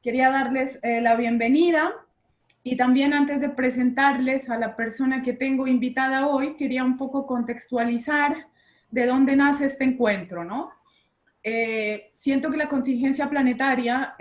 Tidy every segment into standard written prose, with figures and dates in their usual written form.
Quería darles la bienvenida y también antes de presentarles a la persona que tengo invitada hoy, quería un poco contextualizar de dónde nace este encuentro, ¿no? Siento que la contingencia planetaria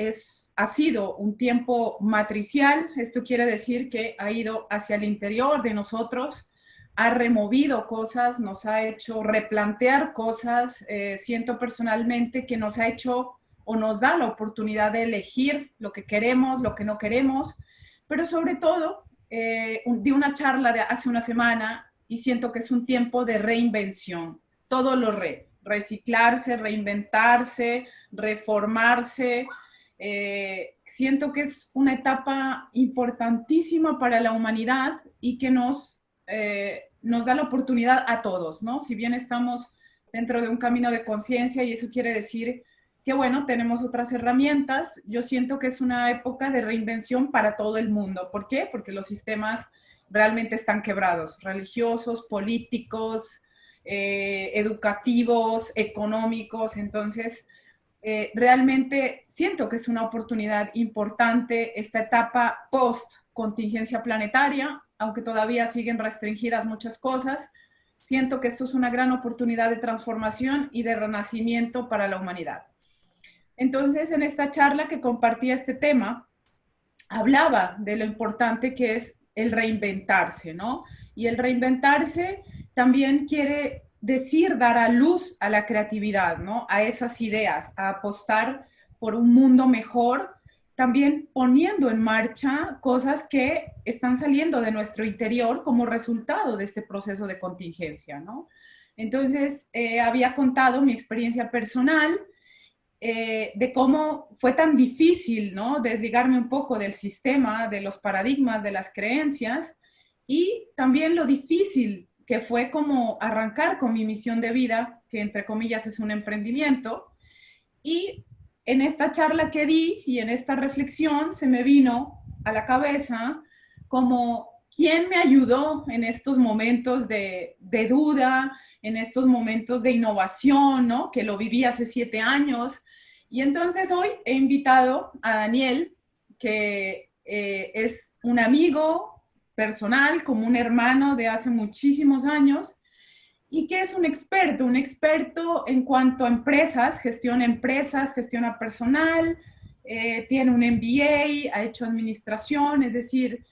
ha sido un tiempo matricial. Esto quiere decir que ha ido hacia el interior de nosotros, ha removido cosas, nos ha hecho replantear cosas. Siento personalmente que nos ha hecho o nos da la oportunidad de elegir lo que queremos, lo que no queremos, pero sobre todo di una charla de hace una semana y siento que es un tiempo de reinvención. Todo lo reciclarse, reinventarse, reformarse. Siento que es una etapa importantísima para la humanidad y que nos da la oportunidad a todos, ¿no? Si bien estamos dentro de un camino de conciencia y eso quiere decir que, bueno, tenemos otras herramientas, yo siento que es una época de reinvención para todo el mundo. ¿Por qué? Porque los sistemas realmente están quebrados, religiosos, políticos, educativos, económicos. Entonces, realmente siento que es una oportunidad importante esta etapa post-contingencia planetaria, aunque todavía siguen restringidas muchas cosas. Siento que esto es una gran oportunidad de transformación y de renacimiento para la humanidad. Entonces, en esta charla que compartía este tema, hablaba de lo importante que es el reinventarse, ¿no? Y el reinventarse también quiere decir dar a luz a la creatividad, ¿no? A esas ideas, a apostar por un mundo mejor, también poniendo en marcha cosas que están saliendo de nuestro interior como resultado de este proceso de contingencia, ¿no? Entonces, había contado mi experiencia personal, de cómo fue tan difícil, ¿no? Desligarme un poco del sistema, de los paradigmas, de las creencias, y también lo difícil que fue como arrancar con mi misión de vida, que entre comillas es un emprendimiento. Y en esta charla que di y en esta reflexión se me vino a la cabeza como quién me ayudó en estos momentos de duda, en estos momentos de innovación, ¿no? Que lo viví hace 7 años. Y entonces hoy he invitado a Daniel, que es un amigo personal, como un hermano de hace muchísimos años, y que es un experto en cuanto a empresas, gestiona personal, tiene un MBA, ha hecho administración, es decir,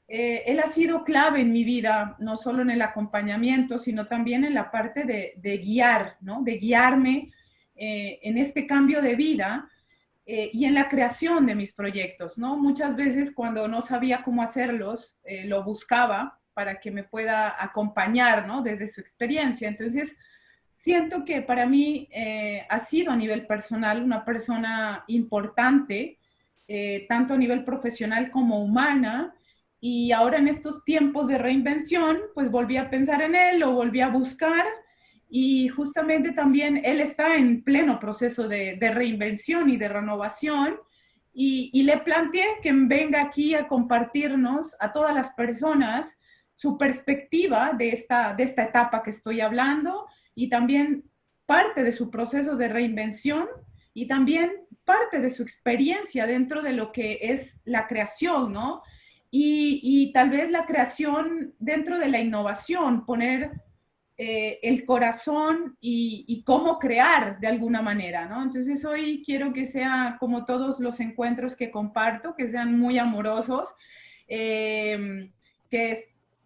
él ha sido clave en mi vida, no solo en el acompañamiento, sino también en la parte de guiar, ¿no? De guiarme en este cambio de vida y en la creación de mis proyectos, ¿no? Muchas veces cuando no sabía cómo hacerlos, lo buscaba para que me pueda acompañar, ¿no? Desde su experiencia. Entonces, siento que para mí ha sido a nivel personal una persona importante, tanto a nivel profesional como humana, y ahora en estos tiempos de reinvención, pues volví a pensar en él, lo volví a buscar y justamente también él está en pleno proceso de reinvención y de renovación y le planteé que venga aquí a compartirnos a todas las personas su perspectiva de esta etapa que estoy hablando y también parte de su proceso de reinvención y también parte de su experiencia dentro de lo que es la creación, ¿no? Y tal vez la creación dentro de la innovación, poner el corazón y cómo crear de alguna manera, ¿no? Entonces hoy quiero que sea como todos los encuentros que comparto, que sean muy amorosos, que es,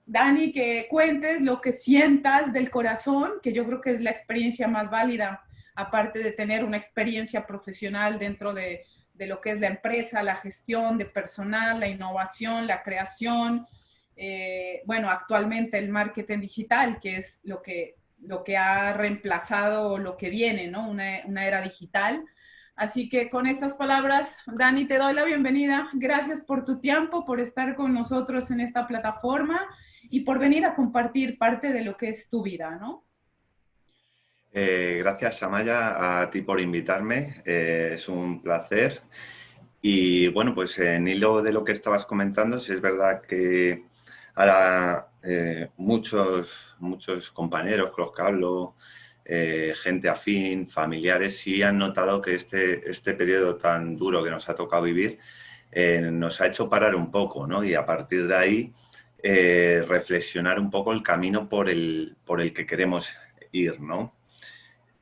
Dani, que cuentes lo que sientas del corazón, que yo creo que es la experiencia más válida, aparte de tener una experiencia profesional dentro de lo que es la empresa, la gestión de personal, la innovación, la creación, bueno, actualmente el marketing digital, que es lo que ha reemplazado lo que viene, ¿no? Una era digital. Así que con estas palabras, Dani, te doy la bienvenida. Gracias por tu tiempo, por estar con nosotros en esta plataforma y por venir a compartir parte de lo que es tu vida, ¿no? Gracias, Amaya, a ti por invitarme. Es un placer. Y bueno, pues en hilo de lo que estabas comentando, sí es verdad que ahora muchos compañeros con los que hablo gente afín, familiares, sí han notado que este periodo tan duro que nos ha tocado vivir nos ha hecho parar un poco, ¿no? Y a partir de ahí reflexionar un poco el camino por el que queremos ir, ¿no?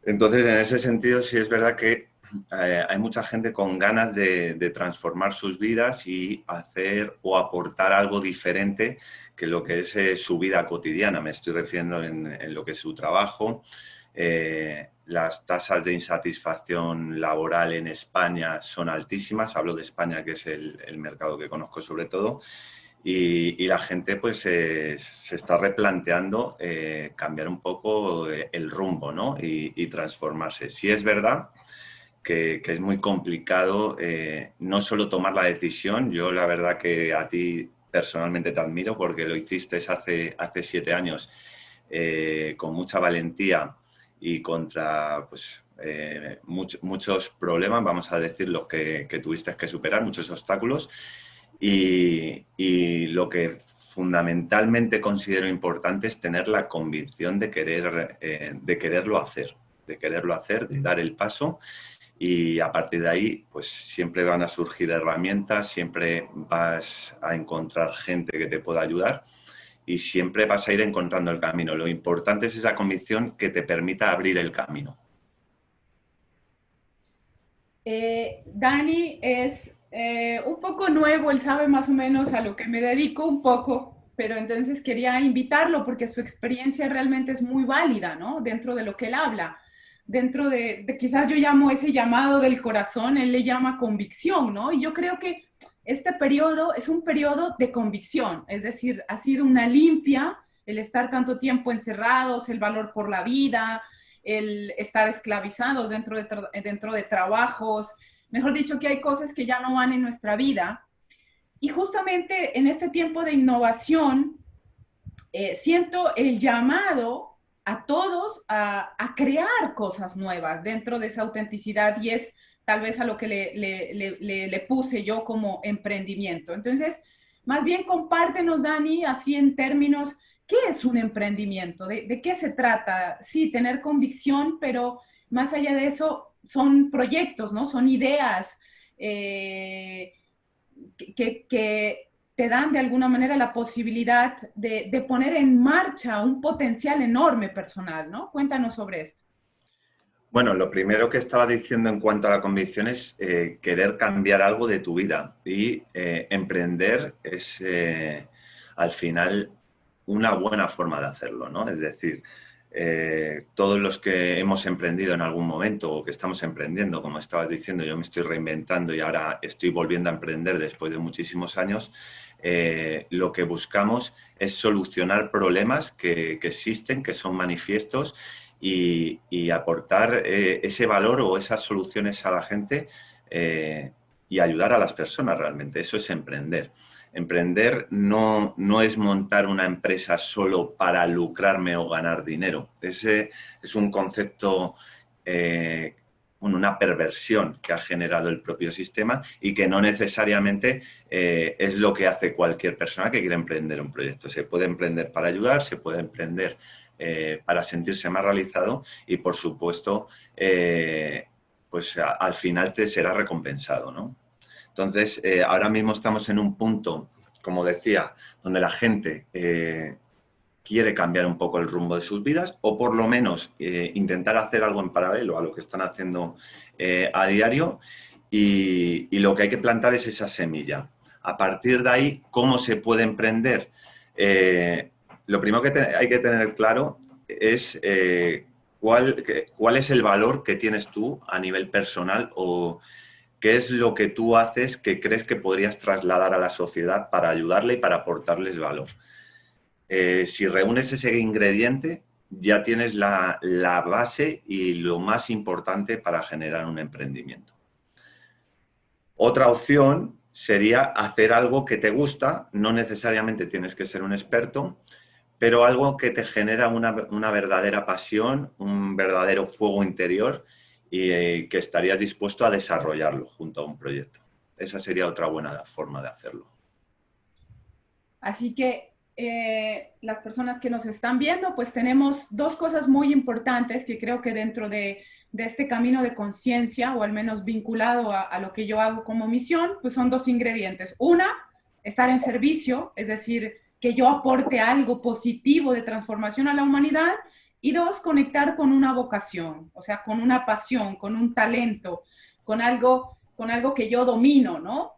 Entonces, en ese sentido, sí es verdad que hay mucha gente con ganas de transformar sus vidas y hacer o aportar algo diferente que lo que es su vida cotidiana. Me estoy refiriendo en lo que es su trabajo. Las tasas de insatisfacción laboral en España son altísimas. Hablo de España, que es el mercado que conozco sobre todo. Y la gente pues se está replanteando cambiar un poco el rumbo, ¿no? Y transformarse. Sí es verdad que es muy complicado no solo tomar la decisión. Yo la verdad que a ti personalmente te admiro porque lo hiciste hace 7 años con mucha valentía y contra pues, muchos problemas, vamos a decir, los que tuviste que superar, muchos obstáculos. Y lo que fundamentalmente considero importante es tener la convicción de quererlo hacer, de dar el paso, y a partir de ahí pues siempre van a surgir herramientas, siempre vas a encontrar gente que te pueda ayudar y siempre vas a ir encontrando el camino. Lo importante es esa convicción que te permita abrir el camino. Dani es un poco nuevo, él sabe más o menos a lo que me dedico un poco, pero entonces quería invitarlo porque su experiencia realmente es muy válida, ¿no? Dentro de lo que él habla, dentro de quizás yo llamo ese llamado del corazón, él le llama convicción, ¿no? Y yo creo que este periodo es un periodo de convicción, es decir, ha sido una limpia el estar tanto tiempo encerrados, el valor por la vida, el estar esclavizados dentro de trabajos, mejor dicho, que hay cosas que ya no van en nuestra vida. Y justamente en este tiempo de innovación, siento el llamado a todos a crear cosas nuevas dentro de esa autenticidad y es tal vez a lo que le puse yo como emprendimiento. Entonces, más bien compártenos, Dani, así en términos, ¿qué es un emprendimiento? ¿De qué se trata? Sí, tener convicción, pero más allá de eso, son proyectos, ¿no? Son ideas que te dan de alguna manera la posibilidad de poner en marcha un potencial enorme personal, ¿no? Cuéntanos sobre esto. Bueno, lo primero que estaba diciendo en cuanto a la convicción es querer cambiar algo de tu vida y emprender es al final una buena forma de hacerlo, ¿no? Es decir, todos los que hemos emprendido en algún momento o que estamos emprendiendo, como estabas diciendo, yo me estoy reinventando y ahora estoy volviendo a emprender después de muchísimos años, lo que buscamos es solucionar problemas que existen, que son manifiestos y aportar ese valor o esas soluciones a la gente y ayudar a las personas realmente. Eso es emprender. Emprender no es montar una empresa solo para lucrarme o ganar dinero. Ese es un concepto, una perversión que ha generado el propio sistema y que no necesariamente es lo que hace cualquier persona que quiera emprender un proyecto. Se puede emprender para ayudar, se puede emprender para sentirse más realizado y, por supuesto, pues al final te será recompensado, ¿no? Entonces, ahora mismo estamos en un punto, como decía, donde la gente quiere cambiar un poco el rumbo de sus vidas o por lo menos intentar hacer algo en paralelo a lo que están haciendo a diario y lo que hay que plantar es esa semilla. A partir de ahí, ¿cómo se puede emprender? Lo primero que hay que tener claro es cuál es el valor que tienes tú a nivel personal o qué es lo que tú haces que crees que podrías trasladar a la sociedad para ayudarle y para aportarles valor. Si reúnes ese ingrediente, ya tienes la base y lo más importante para generar un emprendimiento. Otra opción sería hacer algo que te gusta, no necesariamente tienes que ser un experto, pero algo que te genera una verdadera pasión, un verdadero fuego interior y que estarías dispuesto a desarrollarlo junto a un proyecto. Esa sería otra buena forma de hacerlo. Así que las personas que nos están viendo, pues tenemos dos cosas muy importantes que creo que dentro de este camino de conciencia, o al menos vinculado a lo que yo hago como misión, pues son dos ingredientes. Una, estar en servicio, es decir, que yo aporte algo positivo de transformación a la humanidad. Y dos, conectar con una vocación, o sea, con una pasión, con un talento, con algo que yo domino, ¿no?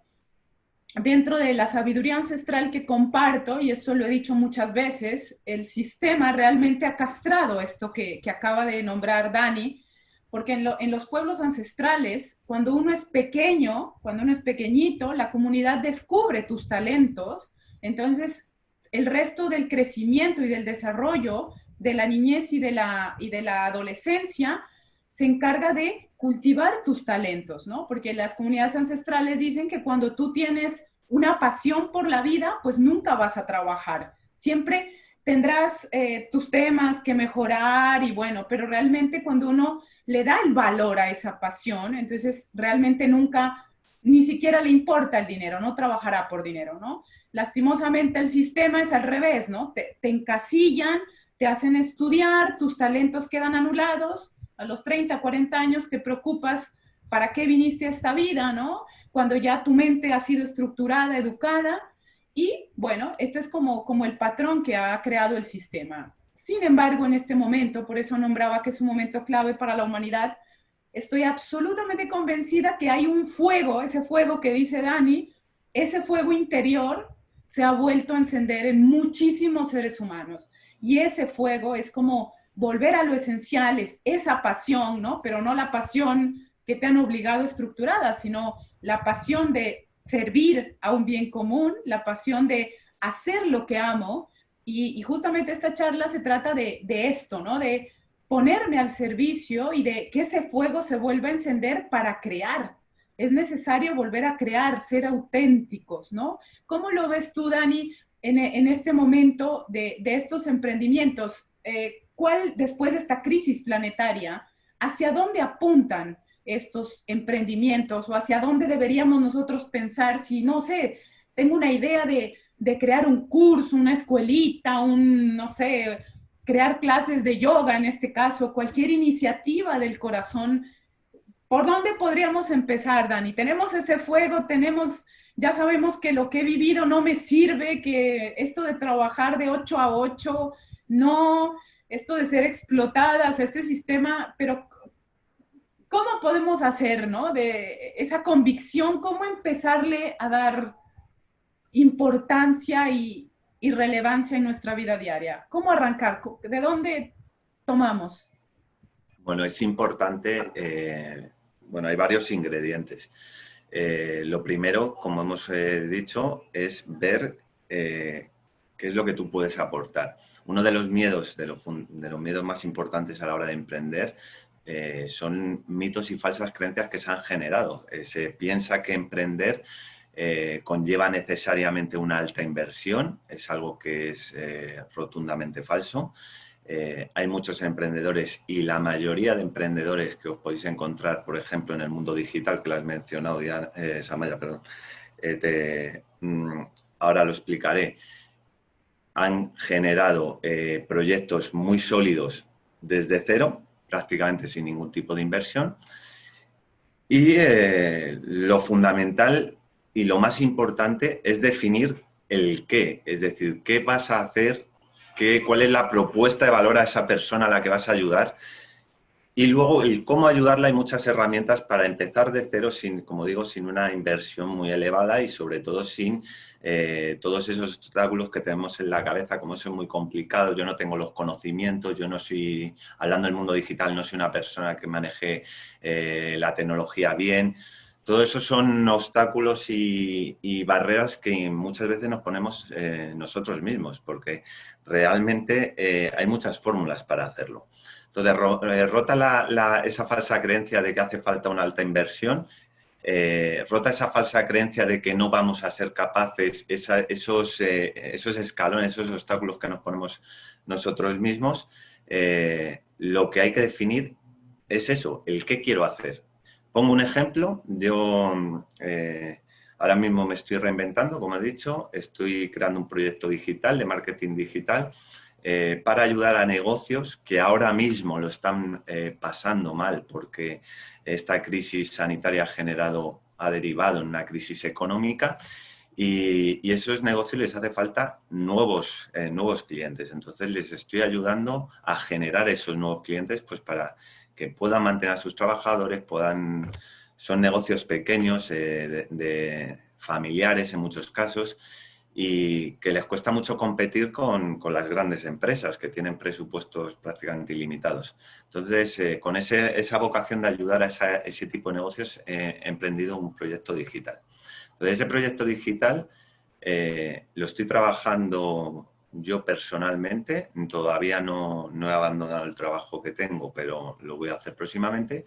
Dentro de la sabiduría ancestral que comparto, y esto lo he dicho muchas veces, el sistema realmente ha castrado esto que acaba de nombrar Dani, porque en los pueblos ancestrales, cuando uno es pequeño, cuando uno es pequeñito, la comunidad descubre tus talentos, entonces el resto del crecimiento y del desarrollo de la niñez y de la adolescencia se encarga de cultivar tus talentos, ¿no? Porque las comunidades ancestrales dicen que cuando tú tienes una pasión por la vida, pues nunca vas a trabajar. Siempre tendrás tus temas que mejorar y bueno, pero realmente cuando uno le da el valor a esa pasión, entonces realmente nunca, ni siquiera le importa el dinero, no trabajará por dinero, ¿no? Lastimosamente el sistema es al revés, ¿no? Te encasillan, te hacen estudiar, tus talentos quedan anulados, a los 30, 40 años te preocupas para qué viniste a esta vida, ¿no? Cuando ya tu mente ha sido estructurada, educada, y bueno, este es como el patrón que ha creado el sistema. Sin embargo, en este momento, por eso nombraba que es un momento clave para la humanidad, estoy absolutamente convencida que hay un fuego, ese fuego que dice Dani, ese fuego interior se ha vuelto a encender en muchísimos seres humanos. Y ese fuego es como volver a lo esencial, es esa pasión, ¿no? Pero no la pasión que te han obligado estructurada, sino la pasión de servir a un bien común, la pasión de hacer lo que amo. Y justamente esta charla se trata de esto, ¿no? De ponerme al servicio y de que ese fuego se vuelva a encender para crear. Es necesario volver a crear, ser auténticos, ¿no? ¿Cómo lo ves tú, Dani, en este momento de estos emprendimientos? ¿Cuál, después de esta crisis planetaria, hacia dónde apuntan estos emprendimientos o hacia dónde deberíamos nosotros pensar si, no sé, tengo una idea de crear un curso, una escuelita, no sé, crear clases de yoga en este caso, cualquier iniciativa del corazón? ¿Por dónde podríamos empezar, Dani? Tenemos ese fuego, ya sabemos que lo que he vivido no me sirve, que esto de trabajar de 8 a 8, no, esto de ser explotada, o sea, este sistema, pero ¿cómo podemos hacer, no? De esa convicción, ¿cómo empezarle a dar importancia y relevancia en nuestra vida diaria? ¿Cómo arrancar? ¿De dónde tomamos? Bueno, es importante, bueno, hay varios ingredientes. Lo primero, como hemos dicho, es ver qué es lo que tú puedes aportar. Uno de los miedos, de los miedos más importantes a la hora de emprender, son mitos y falsas creencias que se han generado. Se piensa que emprender conlleva necesariamente una alta inversión, es algo que es rotundamente falso. Hay muchos emprendedores y la mayoría de emprendedores que os podéis encontrar, por ejemplo, en el mundo digital, que lo has mencionado, Diana, Samaya, perdón, ahora lo explicaré, han generado proyectos muy sólidos desde cero, prácticamente sin ningún tipo de inversión. Y lo fundamental y lo más importante es definir el qué, es decir, qué vas a hacer, cuál es la propuesta de valor a esa persona a la que vas a ayudar. Y luego el cómo ayudarla. Hay muchas herramientas para empezar de cero, como digo, sin una inversión muy elevada y sobre todo sin todos esos obstáculos que tenemos en la cabeza, como eso es muy complicado, yo no tengo los conocimientos, yo no soy, hablando del mundo digital, no soy una persona que maneje la tecnología bien. Todo eso son obstáculos y barreras que muchas veces nos ponemos nosotros mismos, porque realmente hay muchas fórmulas para hacerlo. Entonces, rota esa falsa creencia de que hace falta una alta inversión, rota esa falsa creencia de que no vamos a ser capaces, esos escalones, esos obstáculos que nos ponemos nosotros mismos. Lo que hay que definir es eso, el qué quiero hacer. Pongo un ejemplo, yo Ahora mismo me estoy reinventando, como he dicho, estoy creando un proyecto digital de marketing digital para ayudar a negocios que ahora mismo lo están pasando mal porque esta crisis sanitaria ha derivado en una crisis económica y esos negocios les hace falta nuevos clientes. Entonces les estoy ayudando a generar esos nuevos clientes pues para que puedan mantener a sus trabajadores, son negocios pequeños, de familiares en muchos casos, y que les cuesta mucho competir con las grandes empresas que tienen presupuestos prácticamente ilimitados. Entonces, con esa vocación de ayudar a ese tipo de negocios, he emprendido un proyecto digital. Entonces, ese proyecto digital lo estoy trabajando yo personalmente. Todavía no he abandonado el trabajo que tengo, pero lo voy a hacer próximamente,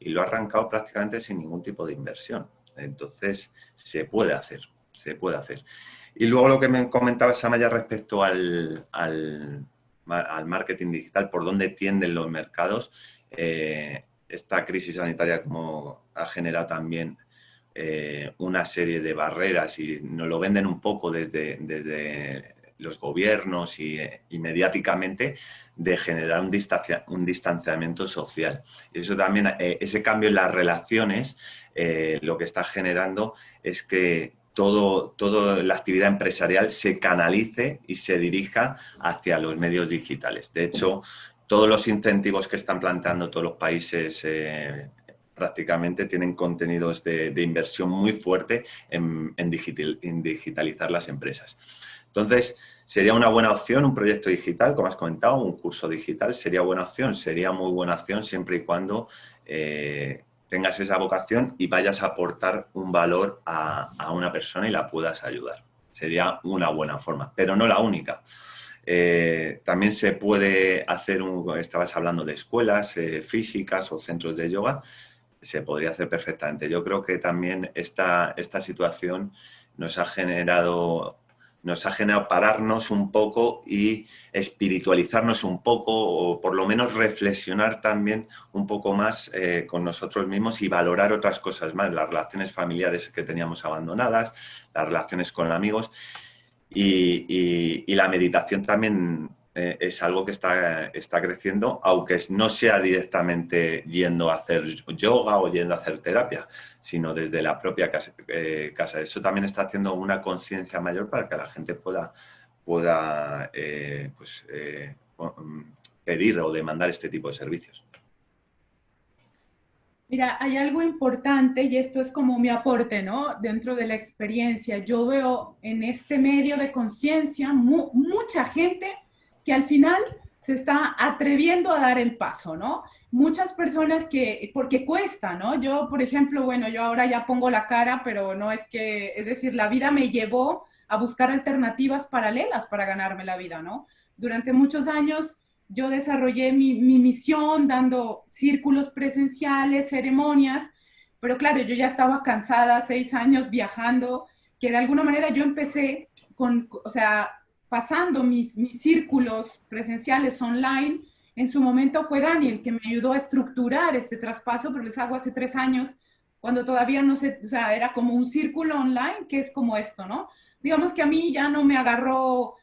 y lo he arrancado prácticamente sin ningún tipo de inversión. Entonces, se puede hacer. Y luego lo que me comentaba Samaya respecto al marketing digital, por dónde tienden los mercados. Esta crisis sanitaria como ha generado también una serie de barreras, y nos lo venden un poco desde los gobiernos y mediáticamente, de generar un distanciamiento social. Y eso también, ese cambio en las relaciones, lo que está generando es que toda la actividad empresarial se canalice y se dirija hacia los medios digitales. De hecho, todos los incentivos que están planteando todos los países prácticamente tienen contenidos de inversión muy fuerte en digitalizar las empresas. Entonces, sería una buena opción un proyecto digital, como has comentado, un curso digital sería buena opción, sería muy buena opción siempre y cuando tengas esa vocación y vayas a aportar un valor a una persona y la puedas ayudar. Sería una buena forma, pero no la única. También se puede hacer, estabas hablando de escuelas físicas o centros de yoga, se podría hacer perfectamente. Yo creo que también esta situación nos ha generado pararnos un poco y espiritualizarnos un poco, o por lo menos reflexionar también un poco más con nosotros mismos y valorar otras cosas más, las relaciones familiares que teníamos abandonadas, las relaciones con amigos, y la meditación también es algo que está creciendo, aunque no sea directamente yendo a hacer yoga o yendo a hacer terapia, sino desde la propia casa. Eso también está haciendo una conciencia mayor para que la gente pueda pedir o demandar este tipo de servicios. Mira, hay algo importante y esto es como mi aporte, ¿no? Dentro de la experiencia, yo veo en este medio de conciencia mucha gente que al final se está atreviendo a dar el paso, ¿no? Muchas personas porque cuesta, ¿no? Yo, por ejemplo, bueno, yo ahora ya pongo la cara, pero no es que, es decir, la vida me llevó a buscar alternativas paralelas para ganarme la vida, ¿no? Durante muchos años yo desarrollé mi misión dando círculos presenciales, ceremonias, pero claro, yo ya estaba cansada, 6 años viajando, que de alguna manera yo empecé o sea, pasando mis círculos presenciales online. En su momento fue Daniel que me ayudó a estructurar este traspaso, pero les hago hace 3 años, cuando todavía no sé, o sea, era como un círculo online, que es como esto, ¿no? Digamos que a mí ya no me agarró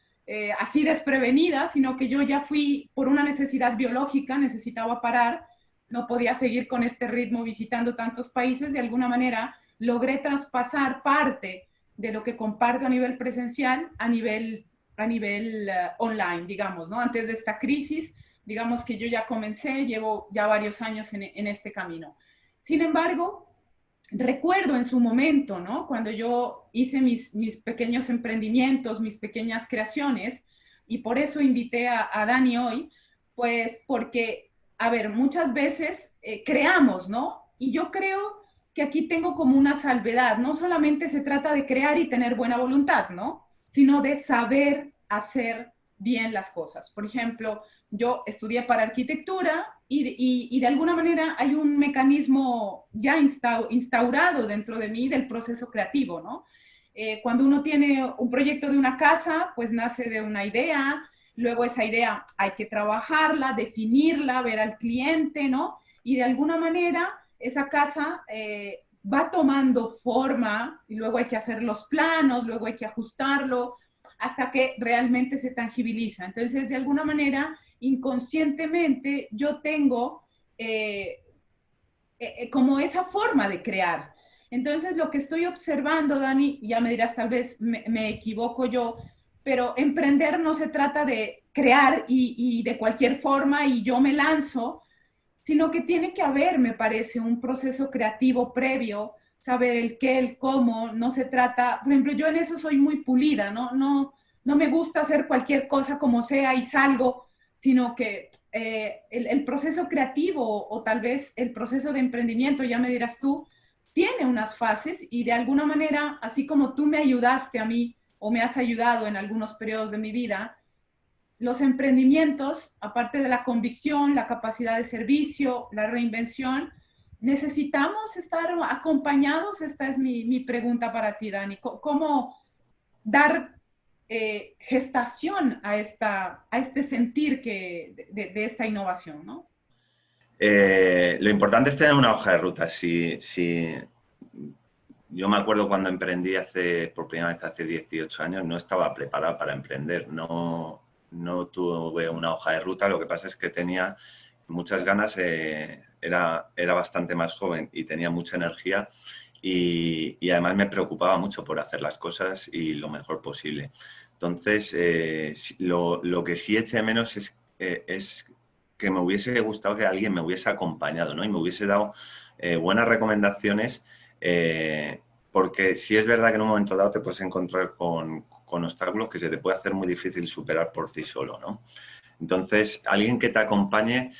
así desprevenida, sino que yo ya fui por una necesidad biológica, necesitaba parar, no podía seguir con este ritmo visitando tantos países. De alguna manera logré traspasar parte de lo que comparto a nivel presencial a nivel online, digamos, ¿no? Antes de esta crisis, digamos que yo ya comencé, llevo ya varios años en este camino. Sin embargo, recuerdo en su momento, ¿no? Cuando yo hice mis pequeños emprendimientos, mis pequeñas creaciones, y por eso invité a Dani hoy, pues porque, a ver, muchas veces creamos, ¿no? Y yo creo que aquí tengo como una salvedad, no solamente se trata de crear y tener buena voluntad, ¿no? Sino de saber hacer bien las cosas. Por ejemplo, yo estudié para arquitectura y de alguna manera hay un mecanismo ya instaurado dentro de mí del proceso creativo, ¿no? Cuando uno tiene un proyecto de una casa, pues nace de una idea, luego esa idea hay que trabajarla, definirla, ver al cliente, ¿no? Y de alguna manera esa casa va tomando forma y luego hay que hacer los planos, luego hay que ajustarlo hasta que realmente se tangibiliza. Entonces, de alguna manera, inconscientemente, yo tengo como esa forma de crear. Entonces, lo que estoy observando, Dani, ya me dirás, tal vez me equivoco yo, pero emprender no se trata de crear y de cualquier forma y yo me lanzo, sino que tiene que haber, me parece, un proceso creativo previo, saber el qué, el cómo, no se trata, por ejemplo, yo en eso soy muy pulida, no me gusta hacer cualquier cosa como sea y salgo, sino que el proceso creativo o tal vez el proceso de emprendimiento, ya me dirás tú, tiene unas fases y de alguna manera, así como tú me ayudaste a mí o me has ayudado en algunos periodos de mi vida, los emprendimientos, aparte de la convicción, la capacidad de servicio, la reinvención, necesitamos estar acompañados. Esta es mi pregunta para ti, Dani. ¿Cómo dar gestación a este sentir de esta innovación, ¿no? Lo importante es tener una hoja de ruta. Yo me acuerdo cuando emprendí por primera vez hace 18 años, no estaba preparado para emprender, no tuve una hoja de ruta, lo que pasa es que tenía muchas ganas, era bastante más joven y tenía mucha energía y además me preocupaba mucho por hacer las cosas y lo mejor posible. Entonces, lo que sí eché de menos es que me hubiese gustado que alguien me hubiese acompañado, ¿no? Y me hubiese dado buenas recomendaciones, porque sí es verdad que en un momento dado te puedes encontrar con obstáculos que se te puede hacer muy difícil superar por ti solo, ¿no? Entonces, alguien que te acompañe,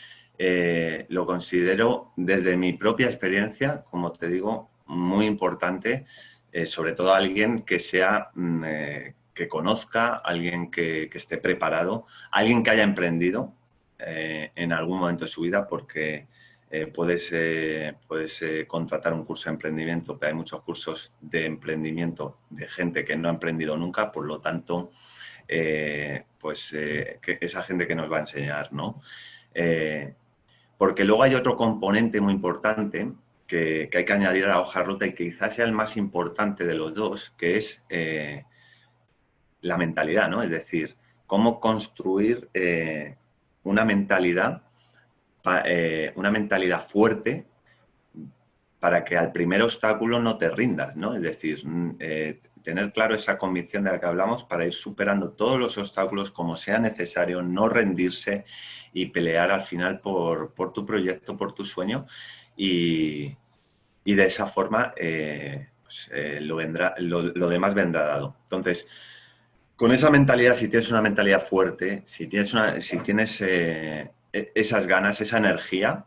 lo considero desde mi propia experiencia, como te digo, muy importante, sobre todo alguien que sea, que conozca, alguien que esté preparado, alguien que haya emprendido en algún momento de su vida, porque puedes contratar un curso de emprendimiento, pero hay muchos cursos de emprendimiento de gente que no ha emprendido nunca, por lo tanto, que esa gente que nos va a enseñar, ¿no? Porque luego hay otro componente muy importante que hay que añadir a la hoja de ruta y que quizás sea el más importante de los dos, que es la mentalidad, ¿no? Es decir, cómo construir una mentalidad fuerte para que al primer obstáculo no te rindas, ¿no? Es decir, tener claro esa convicción de la que hablamos para ir superando todos los obstáculos como sea necesario, no rendirse y pelear al final por tu proyecto, por tu sueño y de esa forma lo demás vendrá dado. Entonces, con esa mentalidad, si tienes una mentalidad fuerte, si tienes esas ganas, esa energía,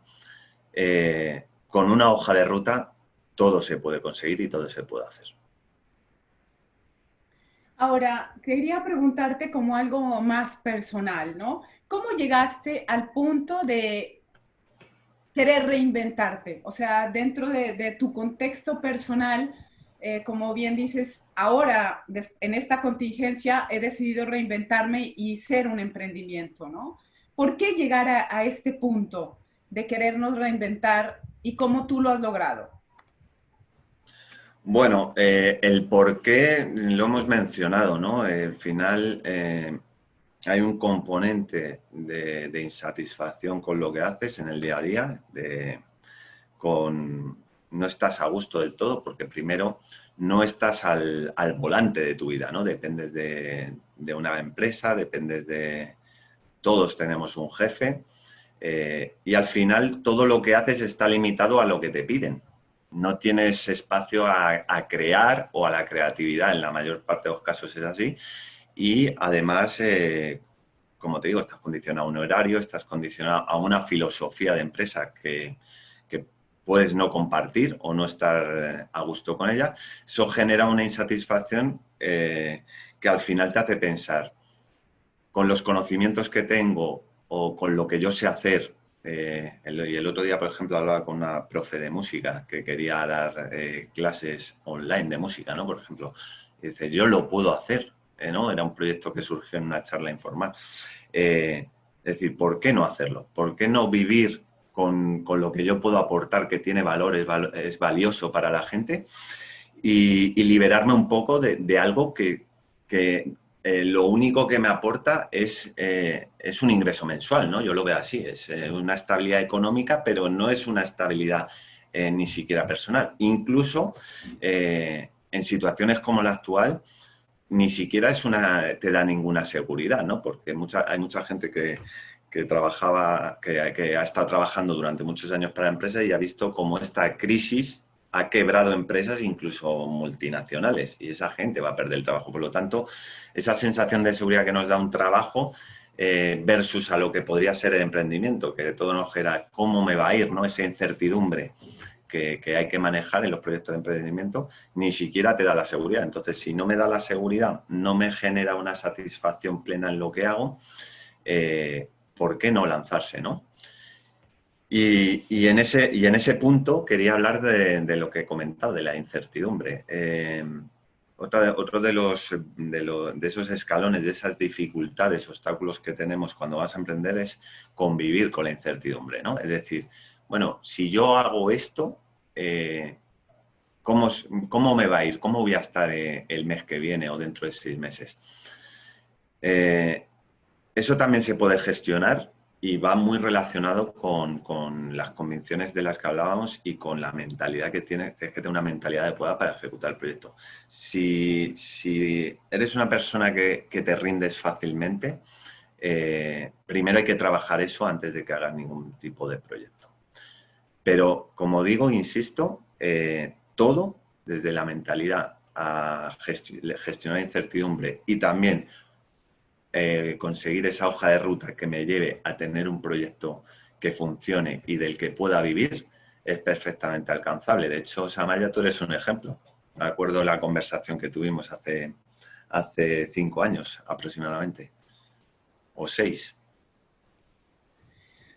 con una hoja de ruta todo se puede conseguir y todo se puede hacer. Ahora, quería preguntarte como algo más personal, ¿no? ¿Cómo llegaste al punto de querer reinventarte? O sea, dentro de tu contexto personal, como bien dices, ahora en esta contingencia he decidido reinventarme y ser un emprendimiento, ¿no? ¿Por qué llegar a este punto de querernos reinventar y cómo tú lo has logrado? Bueno, el por qué lo hemos mencionado, ¿no? Al final hay un componente de insatisfacción con lo que haces en el día a día, no estás a gusto del todo porque primero no estás al volante de tu vida, ¿no? Dependes de una empresa, todos tenemos un jefe y al final todo lo que haces está limitado a lo que te piden. No tienes espacio a crear o a la creatividad, en la mayor parte de los casos es así. Y además, como te digo, estás condicionado a un horario, estás condicionado a una filosofía de empresa que puedes no compartir o no estar a gusto con ella. Eso genera una insatisfacción que al final te hace pensar, con los conocimientos que tengo o con lo que yo sé hacer. Y el otro día, por ejemplo, hablaba con una profe de música que quería dar clases online de música, ¿no? Por ejemplo, y dice, yo lo puedo hacer, ¿no? Era un proyecto que surgió en una charla informal. Es decir, ¿por qué no hacerlo? ¿Por qué no vivir con lo que yo puedo aportar, que tiene valor, es valioso para la gente, y liberarme un poco de algo que lo único que me aporta es un ingreso mensual, ¿no? Yo lo veo así, es una estabilidad económica, pero no es una estabilidad ni siquiera personal. Incluso en situaciones como la actual, ni siquiera te da ninguna seguridad, ¿no? Porque hay mucha gente que ha estado trabajando durante muchos años para empresas y ha visto cómo esta crisis ha quebrado empresas, incluso multinacionales, y esa gente va a perder el trabajo. Por lo tanto, esa sensación de seguridad que nos da un trabajo versus a lo que podría ser el emprendimiento, que de todo nos genera cómo me va a ir, ¿no? Esa incertidumbre que hay que manejar en los proyectos de emprendimiento, ni siquiera te da la seguridad. Entonces, si no me da la seguridad, no me genera una satisfacción plena en lo que hago, ¿por qué no lanzarse, no? Y en ese punto quería hablar de lo que he comentado, de la incertidumbre. Otro de esos escalones, de esas dificultades, obstáculos que tenemos cuando vas a emprender es convivir con la incertidumbre, ¿no? Es decir, bueno, si yo hago esto, ¿cómo me va a ir? ¿Cómo voy a estar el mes que viene o dentro de 6 meses? Eso también se puede gestionar y va muy relacionado con las convicciones de las que hablábamos y con la mentalidad que tienes que tener, una mentalidad adecuada para ejecutar el proyecto. Si eres una persona que te rindes fácilmente, primero hay que trabajar eso antes de que hagas ningún tipo de proyecto. Pero, como digo, insisto, todo desde la mentalidad a gestionar incertidumbre y también conseguir esa hoja de ruta que me lleve a tener un proyecto que funcione y del que pueda vivir es perfectamente alcanzable. De hecho, Samaya, tú eres un ejemplo. Me acuerdo de la conversación que tuvimos hace 5 años aproximadamente, o 6.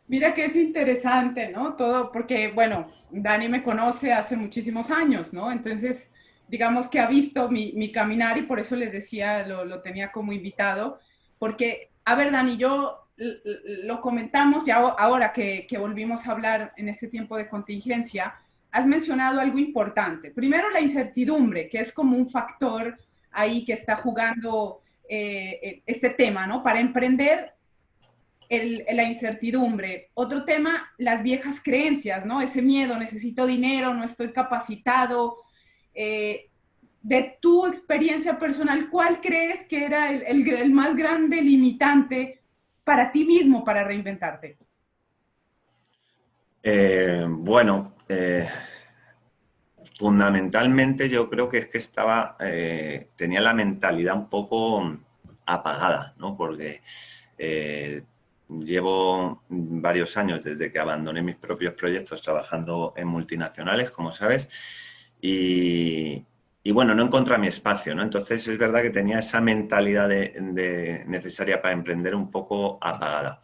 Mira que es interesante, ¿no? Todo, porque, bueno, Dani me conoce hace muchísimos años, ¿no? Entonces, digamos que ha visto mi caminar y por eso les decía, lo tenía como invitado, porque, a ver, Dani, yo lo comentamos ya ahora que volvimos a hablar en este tiempo de contingencia, has mencionado algo importante. Primero, la incertidumbre, que es como un factor ahí que está jugando este tema, ¿no? Para emprender la incertidumbre. Otro tema, las viejas creencias, ¿no? Ese miedo, necesito dinero, no estoy capacitado. De tu experiencia personal, ¿cuál crees que era el más grande limitante para ti mismo para reinventarte? Bueno, fundamentalmente yo creo que es que tenía la mentalidad un poco apagada, ¿no? Porque llevo varios años desde que abandoné mis propios proyectos trabajando en multinacionales, como sabes, y bueno, no encontré mi espacio, ¿no? Entonces es verdad que tenía esa mentalidad necesaria para emprender un poco apagada.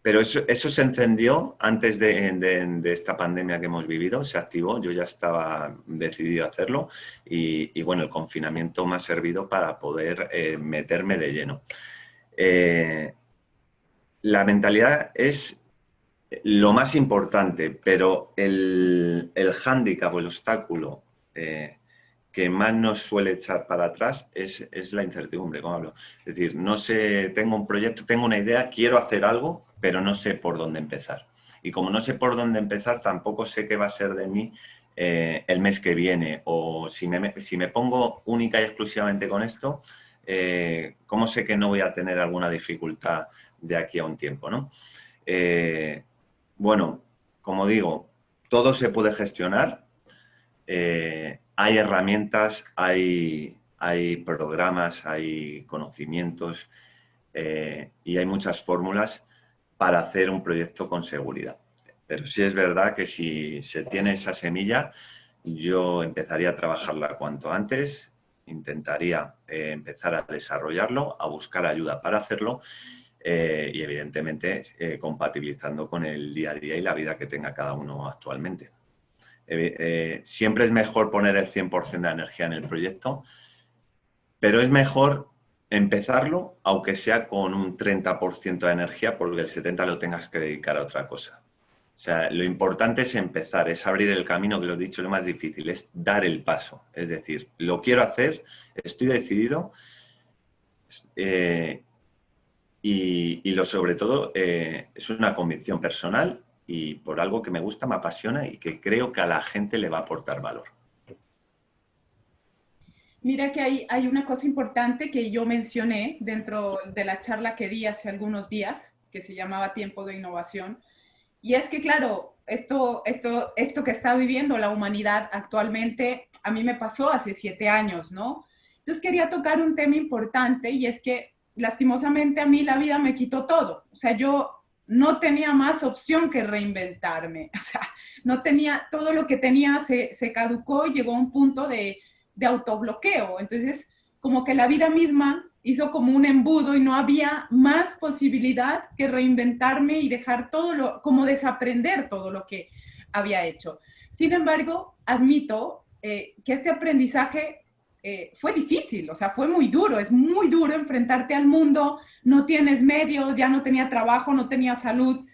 Pero eso se encendió antes de esta pandemia que hemos vivido, se activó, yo ya estaba decidido a hacerlo y bueno, el confinamiento me ha servido para poder meterme de lleno. La mentalidad es lo más importante, pero el hándicap o el obstáculo que más nos suele echar para atrás es la incertidumbre, como hablo. Es decir, no sé, tengo un proyecto, tengo una idea, quiero hacer algo, pero no sé por dónde empezar. Y como no sé por dónde empezar, tampoco sé qué va a ser de mí el mes que viene. O si me pongo única y exclusivamente con esto, ¿cómo sé que no voy a tener alguna dificultad de aquí a un tiempo, ¿no? Bueno, como digo, todo se puede gestionar. Hay herramientas, hay programas, hay conocimientos y hay muchas fórmulas para hacer un proyecto con seguridad. Pero sí es verdad que si se tiene esa semilla, yo empezaría a trabajarla cuanto antes, intentaría empezar a desarrollarlo, a buscar ayuda para hacerlo y evidentemente compatibilizando con el día a día y la vida que tenga cada uno actualmente. Siempre es mejor poner el 100% de la energía en el proyecto, pero es mejor empezarlo, aunque sea con un 30% de energía, porque el 70% lo tengas que dedicar a otra cosa. O sea, lo importante es empezar, es abrir el camino, que lo he dicho, lo más difícil, es dar el paso. Es decir, lo quiero hacer, estoy decidido, y lo sobre todo es una convicción personal y por algo que me gusta, me apasiona y que creo que a la gente le va a aportar valor. Mira que hay una cosa importante que yo mencioné dentro de la charla que di hace algunos días, que se llamaba Tiempo de Innovación, y es que, claro, esto que está viviendo la humanidad actualmente, a mí me pasó hace 7 años, ¿no? Entonces quería tocar un tema importante y es que lastimosamente a mí la vida me quitó todo. O sea, yo no tenía más opción que reinventarme. O sea, no tenía, todo lo que tenía se caducó y llegó a un punto de autobloqueo. Entonces, como que la vida misma hizo como un embudo y no había más posibilidad que reinventarme y dejar todo lo, como desaprender todo lo que había hecho. Sin embargo, admito que este aprendizaje fue difícil, o sea, fue muy duro, es muy duro enfrentarte al mundo, no tienes medios, ya no tenía trabajo, no tenía salud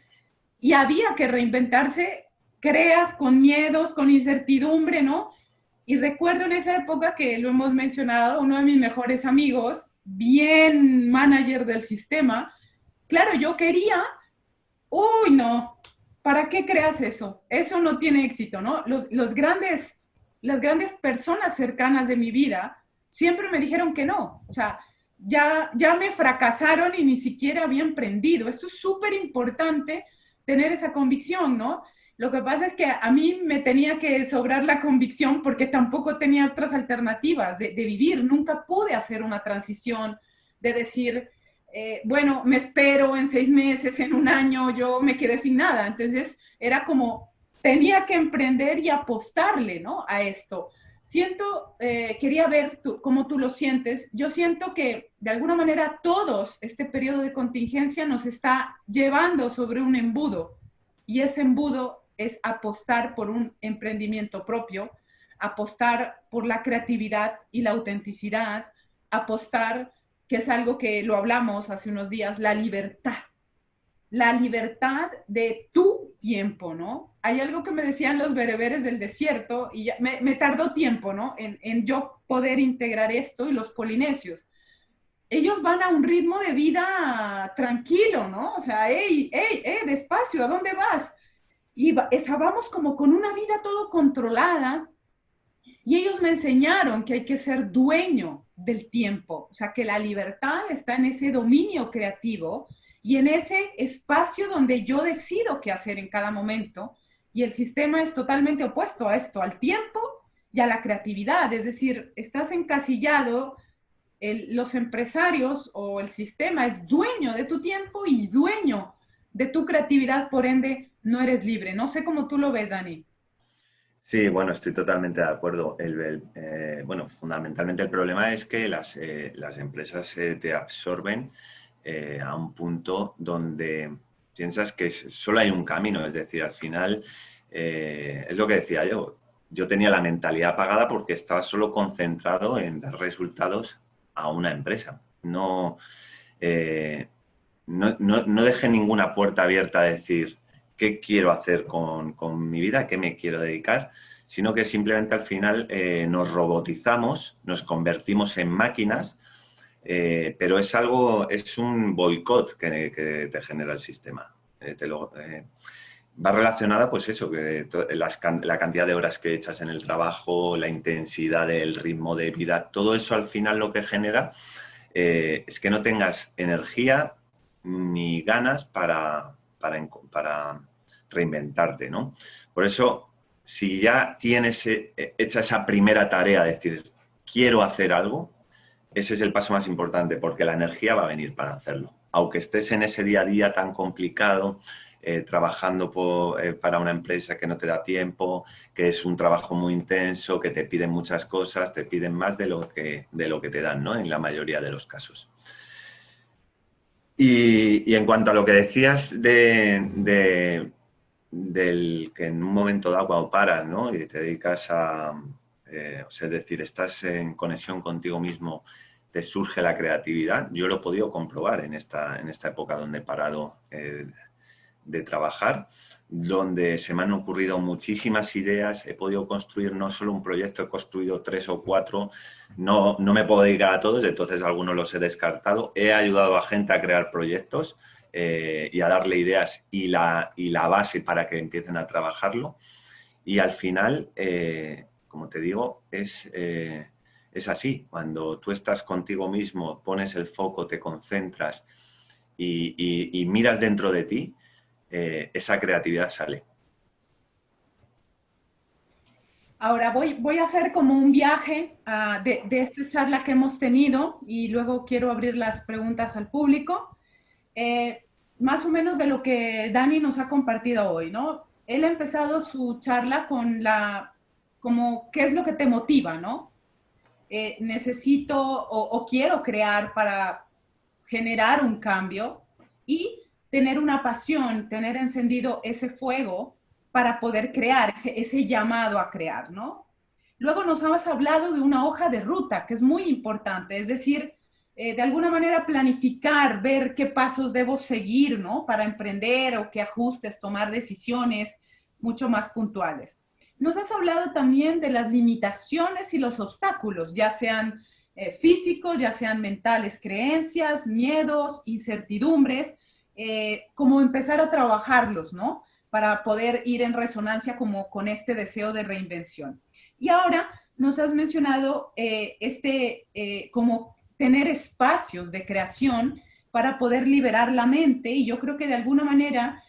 y había que reinventarse, creas con miedos, con incertidumbre, ¿no? Y recuerdo en esa época que lo hemos mencionado, uno de mis mejores amigos, bien manager del sistema, claro, yo quería, uy, no, ¿para qué creas eso? Eso no tiene éxito, ¿no? Las grandes personas cercanas de mi vida siempre me dijeron que no, o sea, ya me fracasaron y ni siquiera había emprendido. Esto es súper importante tener esa convicción, ¿no? Lo que pasa es que a mí me tenía que sobrar la convicción porque tampoco tenía otras alternativas de vivir. Nunca pude hacer una transición de decir, bueno, me espero en 6 meses, en un año, yo me quedé sin nada. Entonces era como, tenía que emprender y apostarle, ¿no? A esto. Siento, quería ver cómo tú lo sientes. Yo siento que de alguna manera todos este periodo de contingencia nos está llevando sobre un embudo y ese embudo es apostar por un emprendimiento propio, apostar por la creatividad y la autenticidad, apostar, que es algo que lo hablamos hace unos días, la libertad de tu tiempo, ¿no? Hay algo que me decían los bereberes del desierto y me tardó tiempo, ¿no? En yo poder integrar esto y los polinesios. Ellos van a un ritmo de vida tranquilo, ¿no? O sea, despacio, ¿a dónde vas? Y vamos como con una vida todo controlada y ellos me enseñaron que hay que ser dueño del tiempo, o sea, que la libertad está en ese dominio creativo y en ese espacio donde yo decido qué hacer en cada momento y el sistema es totalmente opuesto a esto, al tiempo y a la creatividad, es decir, estás encasillado, los empresarios o el sistema es dueño de tu tiempo y dueño de tu creatividad, por ende no eres libre. No sé cómo tú lo ves, Dani. Sí, bueno, estoy totalmente de acuerdo. Bueno, fundamentalmente el problema es que las empresas te absorben a un punto donde piensas que solo hay un camino. Es decir, al final, es lo que decía yo. Yo tenía la mentalidad apagada porque estaba solo concentrado en dar resultados a una empresa. No dejé ninguna puerta abierta a decir qué quiero hacer con mi vida, qué me quiero dedicar, sino que simplemente al final nos robotizamos, nos convertimos en máquinas, pero es un boicot que te genera el sistema. Va relacionada, pues eso, que la cantidad de horas que echas en el trabajo, la intensidad del ritmo de vida, todo eso al final lo que genera es que no tengas energía ni ganas para reinventarte, ¿no? Por eso, si ya tienes hecha esa primera tarea de decir, quiero hacer algo, ese es el paso más importante, porque la energía va a venir para hacerlo. Aunque estés en ese día a día tan complicado, trabajando para una empresa que no te da tiempo, que es un trabajo muy intenso, que te piden muchas cosas, te piden más de lo que te dan, ¿no? En la mayoría de los casos. Y en cuanto a lo que decías del que en un momento dado cuando paras, ¿no? Y te dedicas a, o sea, es decir, estás en conexión contigo mismo te surge la creatividad. Yo lo he podido comprobar en esta época donde he parado de trabajar, donde se me han ocurrido muchísimas ideas, he podido construir no solo un proyecto, he construido 3 o 4, no me puedo dedicar a todos, entonces algunos los he descartado, he ayudado a gente a crear proyectos y a darle ideas y la base para que empiecen a trabajarlo, y al final, como te digo, es así, cuando tú estás contigo mismo, pones el foco, te concentras y miras dentro de ti, esa creatividad sale. Ahora voy a hacer como un viaje de esta charla que hemos tenido y luego quiero abrir las preguntas al público. Más o menos de lo que Dani nos ha compartido hoy, ¿no? Él ha empezado su charla con como, ¿qué es lo que te motiva, no? Necesito o quiero crear para generar un cambio y tener una pasión, tener encendido ese fuego para poder crear, ese llamado a crear, ¿no? Luego nos has hablado de una hoja de ruta, que es muy importante, es decir, de alguna manera planificar, ver qué pasos debo seguir, ¿no? Para emprender o qué ajustes, tomar decisiones mucho más puntuales. Nos has hablado también de las limitaciones y los obstáculos, ya sean físicos, ya sean mentales, creencias, miedos, incertidumbres, cómo empezar a trabajarlos, ¿no? Para poder ir en resonancia como con este deseo de reinvención. Y ahora nos has mencionado como tener espacios de creación para poder liberar la mente, y yo creo que de alguna manera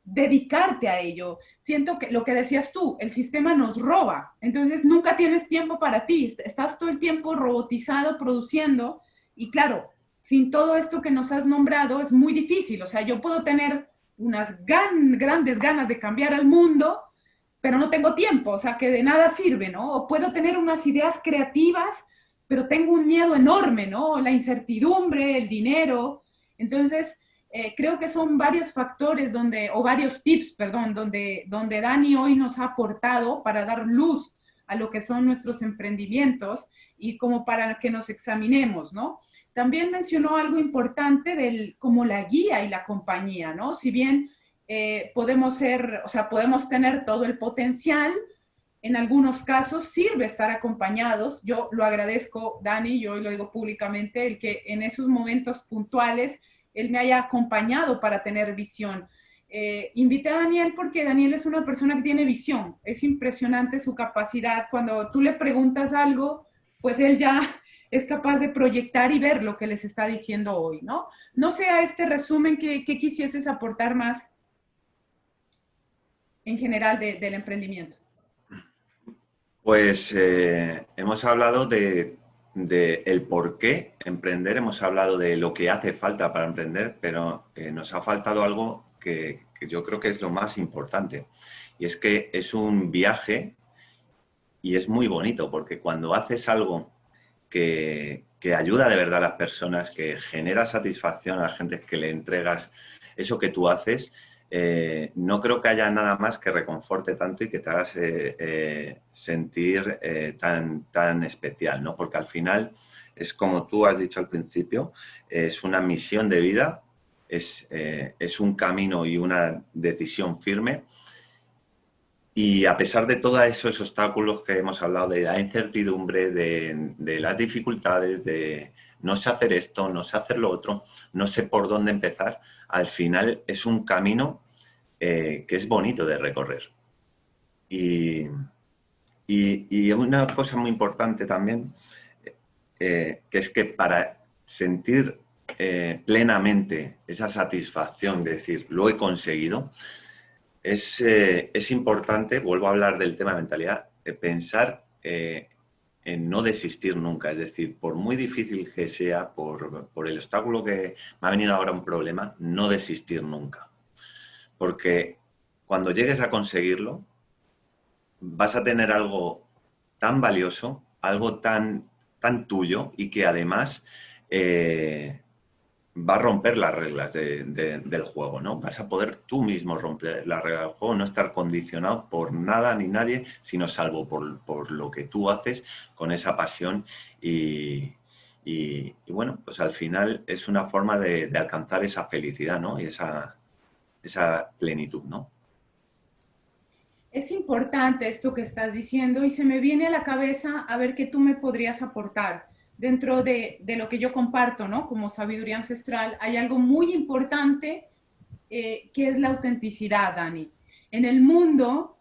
dedicarte a ello. Siento que lo que decías tú, el sistema nos roba, entonces nunca tienes tiempo para ti, estás todo el tiempo robotizado, produciendo, y claro, sin todo esto que nos has nombrado es muy difícil. O sea, yo puedo tener unas grandes ganas de cambiar al mundo, pero no tengo tiempo, o sea, que de nada sirve, ¿no? O puedo tener unas ideas creativas, pero tengo un miedo enorme, ¿no? La incertidumbre, el dinero. Entonces, creo que son varios factores o varios tips, perdón, donde Dani hoy nos ha aportado para dar luz a lo que son nuestros emprendimientos y como para que nos examinemos, ¿no? También mencionó algo importante como la guía y la compañía, ¿no? Si bien podemos tener todo el potencial, en algunos casos sirve estar acompañados. Yo lo agradezco, Dani, yo lo digo públicamente, el que en esos momentos puntuales él me haya acompañado para tener visión. Invité a Daniel porque Daniel es una persona que tiene visión. Es impresionante su capacidad. Cuando tú le preguntas algo, pues él ya es capaz de proyectar y ver lo que les está diciendo hoy, ¿no? No sé a este resumen que quisieses aportar más en general del emprendimiento. Pues hemos hablado de el por qué emprender, hemos hablado de lo que hace falta para emprender, pero nos ha faltado algo que yo creo que es lo más importante, y es que es un viaje y es muy bonito, porque cuando haces algo que ayuda de verdad a las personas, que genera satisfacción a la gente, que le entregas eso que tú haces, no creo que haya nada más que reconforte tanto y que te hagas sentir tan especial, ¿no? Porque al final es como tú has dicho al principio, es una misión de vida, es un camino y una decisión firme. Y a pesar de todos esos obstáculos que hemos hablado, de la incertidumbre, de las dificultades, de no sé hacer esto, no sé hacer lo otro, no sé por dónde empezar, al final es un camino que es bonito de recorrer. Y una cosa muy importante también, que es que para sentir plenamente esa satisfacción de decir, lo he conseguido, es importante, vuelvo a hablar del tema de mentalidad, pensar en no desistir nunca. Es decir, por muy difícil que sea, por el obstáculo que me ha venido ahora un problema, no desistir nunca. Porque cuando llegues a conseguirlo, vas a tener algo tan valioso, algo tan tuyo, y que además va a romper las reglas del juego, ¿no? Vas a poder tú mismo romper las reglas del juego, no estar condicionado por nada ni nadie, sino salvo por lo que tú haces con esa pasión y Y bueno, pues al final es una forma de alcanzar esa felicidad, ¿no? Y esa plenitud, ¿no? Es importante esto que estás diciendo y se me viene a la cabeza a ver qué tú me podrías aportar dentro de lo que yo comparto, ¿no? Como sabiduría ancestral, hay algo muy importante que es la autenticidad, Dani. En el mundo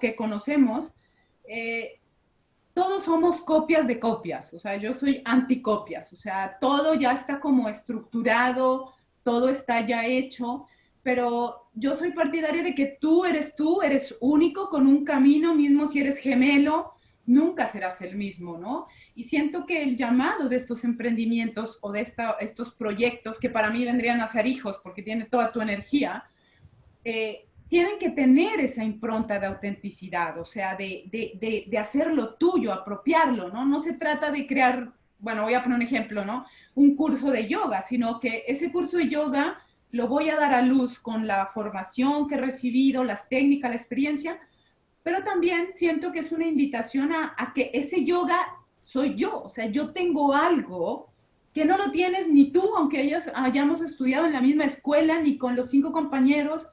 que conocemos, eh, todos somos copias de copias, o sea, yo soy anticopias, o sea, todo ya está como estructurado, todo está ya hecho, pero yo soy partidaria de que tú, eres único con un camino, mismo si eres gemelo, nunca serás el mismo, ¿no? Y siento que el llamado de estos emprendimientos o de estos proyectos, que para mí vendrían a ser hijos porque tiene toda tu energía, tienen que tener esa impronta de autenticidad, o sea, de hacerlo tuyo, apropiarlo, ¿no? No se trata de crear, bueno, voy a poner un ejemplo, ¿no? Un curso de yoga, sino que ese curso de yoga lo voy a dar a luz con la formación que he recibido, las técnicas, la experiencia, pero también siento que es una invitación a que ese yoga soy yo, o sea, yo tengo algo que no lo tienes ni tú, aunque hayamos estudiado en la misma escuela, ni con los 5 compañeros.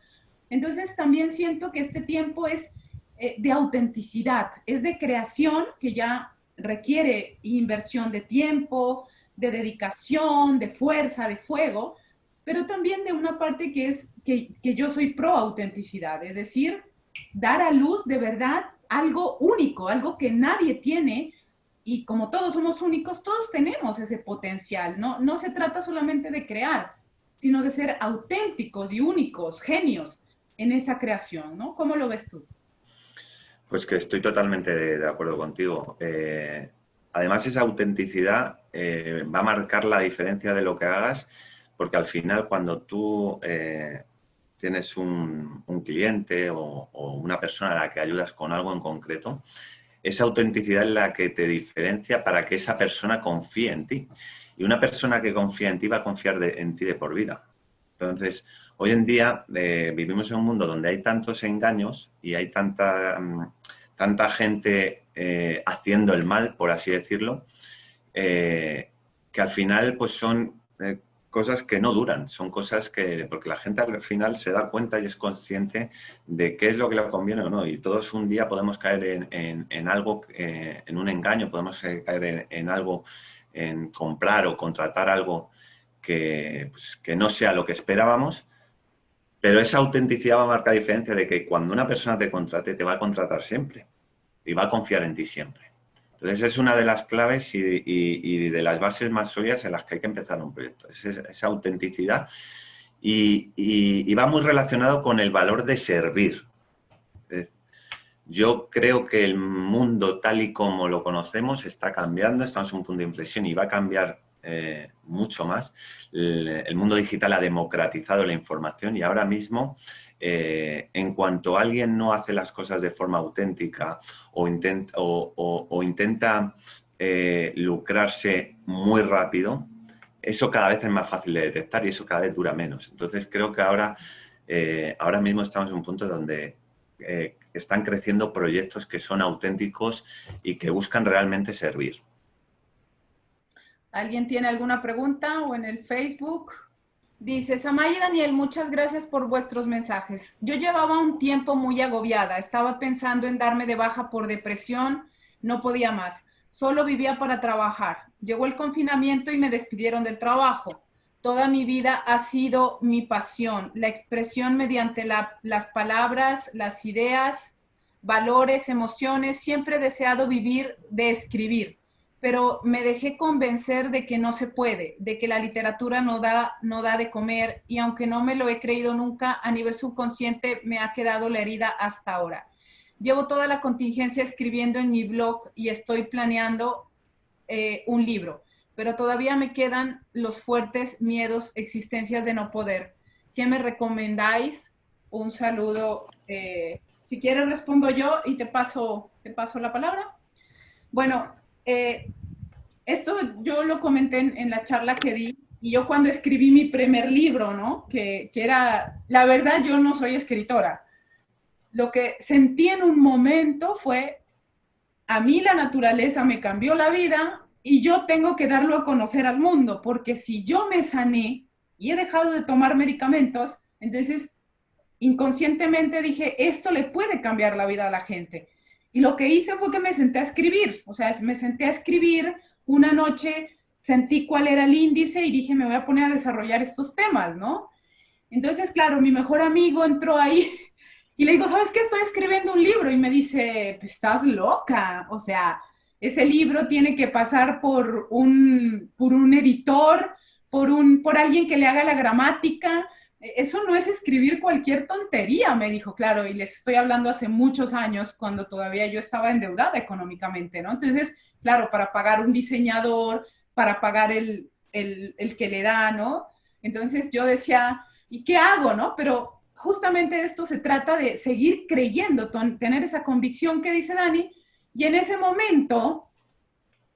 Entonces también siento que este tiempo es de autenticidad, es de creación que ya requiere inversión de tiempo, de dedicación, de fuerza, de fuego, pero también de una parte que es que yo soy pro autenticidad, es decir, dar a luz de verdad algo único, algo que nadie tiene. Y como todos somos únicos, todos tenemos ese potencial, ¿no? No se trata solamente de crear, sino de ser auténticos y únicos, genios en esa creación, ¿no? ¿Cómo lo ves tú? Pues que estoy totalmente de acuerdo contigo. Además, esa autenticidad va a marcar la diferencia de lo que hagas, porque al final cuando tú tienes un cliente o una persona a la que ayudas con algo en concreto, esa autenticidad es la que te diferencia para que esa persona confíe en ti. Y una persona que confía en ti va a confiar en ti de por vida. Entonces, hoy en día vivimos en un mundo donde hay tantos engaños y hay tanta gente haciendo el mal, por así decirlo, que al final pues son cosas que no duran, son cosas que, porque la gente al final se da cuenta y es consciente de qué es lo que le conviene o no, y todos un día podemos caer en algo, en un engaño, podemos caer en algo, en comprar o contratar algo pues, que no sea lo que esperábamos, pero esa autenticidad va a marcar la diferencia de que cuando una persona te contrate, te va a contratar siempre y va a confiar en ti siempre. Entonces es una de las claves y de las bases más sólidas en las que hay que empezar un proyecto, es esa autenticidad y va muy relacionado con el valor de servir. Yo creo que el mundo tal y como lo conocemos está cambiando, estamos en un punto de inflexión y va a cambiar mucho más. El mundo digital ha democratizado la información y ahora mismo, en cuanto alguien no hace las cosas de forma auténtica o intenta lucrarse muy rápido, eso cada vez es más fácil de detectar y eso cada vez dura menos. Entonces creo que ahora mismo estamos en un punto donde están creciendo proyectos que son auténticos y que buscan realmente servir. ¿Alguien tiene alguna pregunta o en el Facebook? Dice, Samay y Daniel, muchas gracias por vuestros mensajes. Yo llevaba un tiempo muy agobiada, estaba pensando en darme de baja por depresión, no podía más, solo vivía para trabajar. Llegó el confinamiento y me despidieron del trabajo. Toda mi vida ha sido mi pasión, la expresión mediante las palabras, las ideas, valores, emociones. Siempre he deseado vivir de escribir, pero me dejé convencer de que no se puede, de que la literatura no da de comer, y aunque no me lo he creído nunca, a nivel subconsciente me ha quedado la herida hasta ahora. Llevo toda la contingencia escribiendo en mi blog y estoy planeando un libro, pero todavía me quedan los fuertes miedos, existencias de no poder. ¿Qué me recomendáis? Un saludo. Si quieres respondo yo y te paso la palabra. Bueno, esto yo lo comenté en la charla que di, y yo cuando escribí mi primer libro, ¿no? Que era, la verdad, yo no soy escritora. Lo que sentí en un momento fue, a mí la naturaleza me cambió la vida, y yo tengo que darlo a conocer al mundo, porque si yo me sané y he dejado de tomar medicamentos, entonces inconscientemente dije, esto le puede cambiar la vida a la gente. Y lo que hice fue que me senté a escribir, o sea, me senté a escribir una noche, sentí cuál era el índice y dije, me voy a poner a desarrollar estos temas, ¿no? Entonces, claro, mi mejor amigo entró ahí y le digo, ¿sabes qué? Estoy escribiendo un libro. Y me dice, pues, estás loca. O sea, ese libro tiene que pasar por un editor, por alguien que le haga la gramática. Eso no es escribir cualquier tontería, me dijo, claro, y les estoy hablando hace muchos años, cuando todavía yo estaba endeudada económicamente, ¿no? Entonces, claro, para pagar un diseñador, para pagar el que le da, ¿no? Entonces yo decía, ¿y qué hago, no? Pero justamente de esto se trata, de seguir creyendo, tener esa convicción que dice Dani, y en ese momento,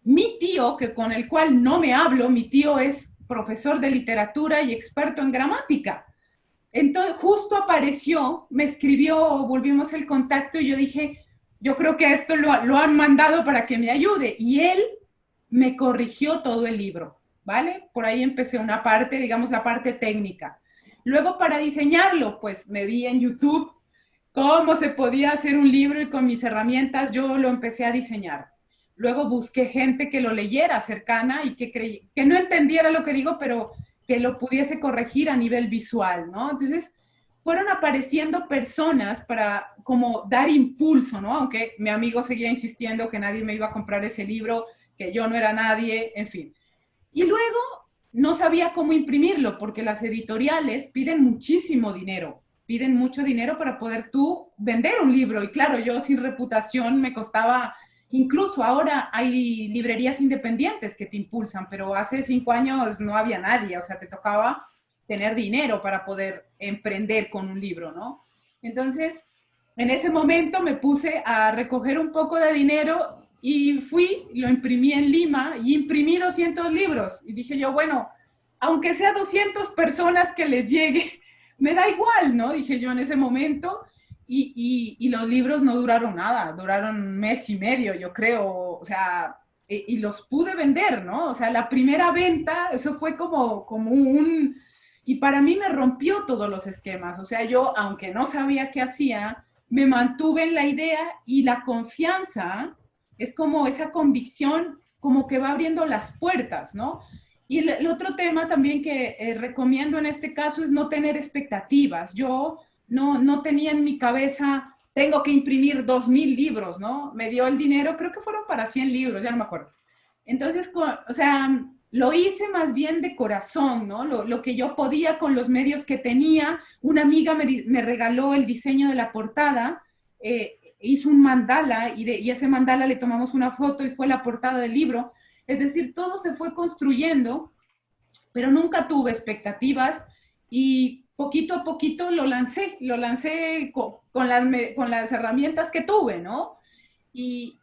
mi tío, que con el cual no me hablo, mi tío es profesor de literatura y experto en gramática. Entonces, justo apareció, me escribió, volvimos el contacto y yo dije, yo creo que esto lo han mandado para que me ayude. Y él me corrigió todo el libro, ¿vale? Por ahí empecé una parte, digamos, la parte técnica. Luego, para diseñarlo, pues me vi en YouTube cómo se podía hacer un libro y con mis herramientas yo lo empecé a diseñar. Luego busqué gente que lo leyera cercana y que no entendiera lo que digo, pero que lo pudiese corregir a nivel visual, ¿no? Entonces, fueron apareciendo personas para como dar impulso, ¿no? Aunque mi amigo seguía insistiendo que nadie me iba a comprar ese libro, que yo no era nadie, en fin. Y luego no sabía cómo imprimirlo, porque las editoriales piden muchísimo dinero, piden mucho dinero para poder tú vender un libro. Y claro, yo sin reputación me costaba, incluso ahora hay librerías independientes que te impulsan, pero hace 5 años no había nadie, o sea, te tocaba tener dinero para poder emprender con un libro, ¿no? Entonces, en ese momento me puse a recoger un poco de dinero y fui, lo imprimí en Lima y imprimí 200 libros. Y dije yo, bueno, aunque sea 200 personas que les llegue, me da igual, ¿no? Dije yo en ese momento. Y los libros no duraron nada, duraron un mes y medio, yo creo, o sea, y los pude vender, ¿no? O sea, la primera venta, eso fue como un... Y para mí me rompió todos los esquemas, o sea, yo, aunque no sabía qué hacía, me mantuve en la idea y la confianza es como esa convicción, como que va abriendo las puertas, ¿no? Y el otro tema también que recomiendo en este caso es no tener expectativas. Yo no tenía en mi cabeza, tengo que imprimir 2000 libros, ¿no? Me dio el dinero, creo que fueron para 100 libros, ya no me acuerdo. Entonces, o sea, lo hice más bien de corazón, ¿no? Lo que yo podía con los medios que tenía. Una amiga me regaló el diseño de la portada, hizo un mandala y ese mandala le tomamos una foto y fue la portada del libro. Es decir, todo se fue construyendo, pero nunca tuve expectativas y poquito a poquito lo lancé con las herramientas que tuve, ¿no? Y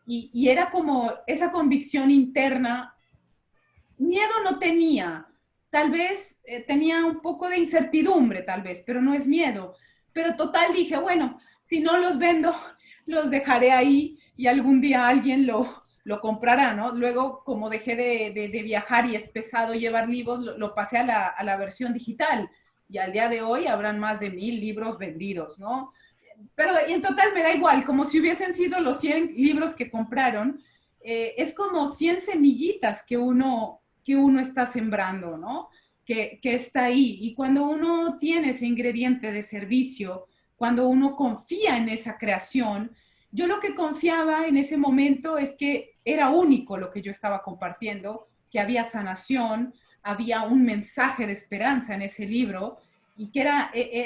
era como esa convicción interna. Miedo no tenía, tal vez tenía un poco de incertidumbre, tal vez, pero no es miedo. Pero total dije, bueno, si no los vendo, los dejaré ahí y algún día alguien lo comprará, ¿no? Luego, como dejé de viajar y es pesado llevar libros, lo pasé a la versión digital y al día de hoy habrán más de 1000 libros vendidos, ¿no? Pero en total me da igual, como si hubiesen sido los 100 libros que compraron, es como 100 semillitas que uno está sembrando, ¿no? Que está ahí. Y cuando uno tiene ese ingrediente de servicio, cuando uno confía en esa creación, yo lo que confiaba en ese momento es que era único lo que yo estaba compartiendo, que había sanación, había un mensaje de esperanza en ese libro y que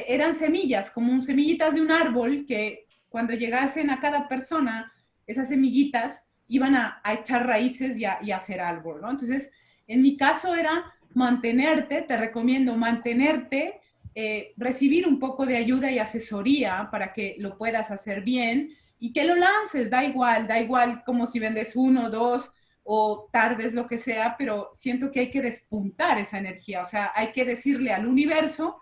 eran semillas, como semillitas de un árbol que cuando llegasen a cada persona, esas semillitas iban a echar raíces y a hacer árbol, ¿no? Entonces, en mi caso era mantenerte, te recomiendo mantenerte, recibir un poco de ayuda y asesoría para que lo puedas hacer bien y que lo lances, da igual como si vendes uno, dos o tardes, lo que sea, pero siento que hay que despuntar esa energía, o sea, hay que decirle al universo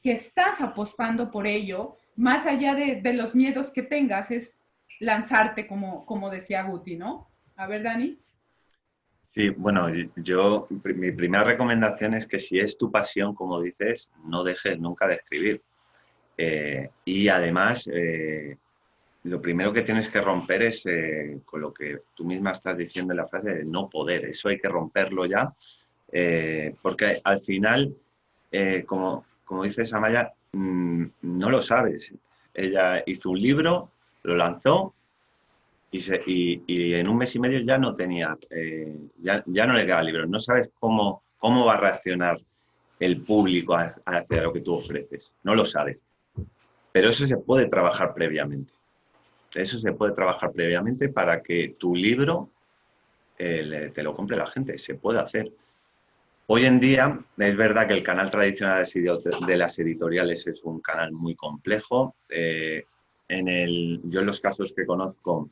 que estás apostando por ello, más allá de los miedos que tengas, es lanzarte, como decía Guti, ¿no? A ver, Dani. Sí, bueno, mi primera recomendación es que si es tu pasión, como dices, no dejes nunca de escribir. Y además, lo primero que tienes que romper es con lo que tú misma estás diciendo en la frase de no poder. Eso hay que romperlo ya, porque al final, como dices, Amaya, no lo sabes. Ella hizo un libro, lo lanzó y en un mes y medio ya no tenía, ya no le quedaba libros. No sabes cómo va a reaccionar el público hacia lo que tú ofreces. No lo sabes. Pero eso se puede trabajar previamente. Eso se puede trabajar previamente para que tu libro te lo compre la gente. Se puede hacer. Hoy en día es verdad que el canal tradicional de las editoriales es un canal muy complejo. Yo en los casos que conozco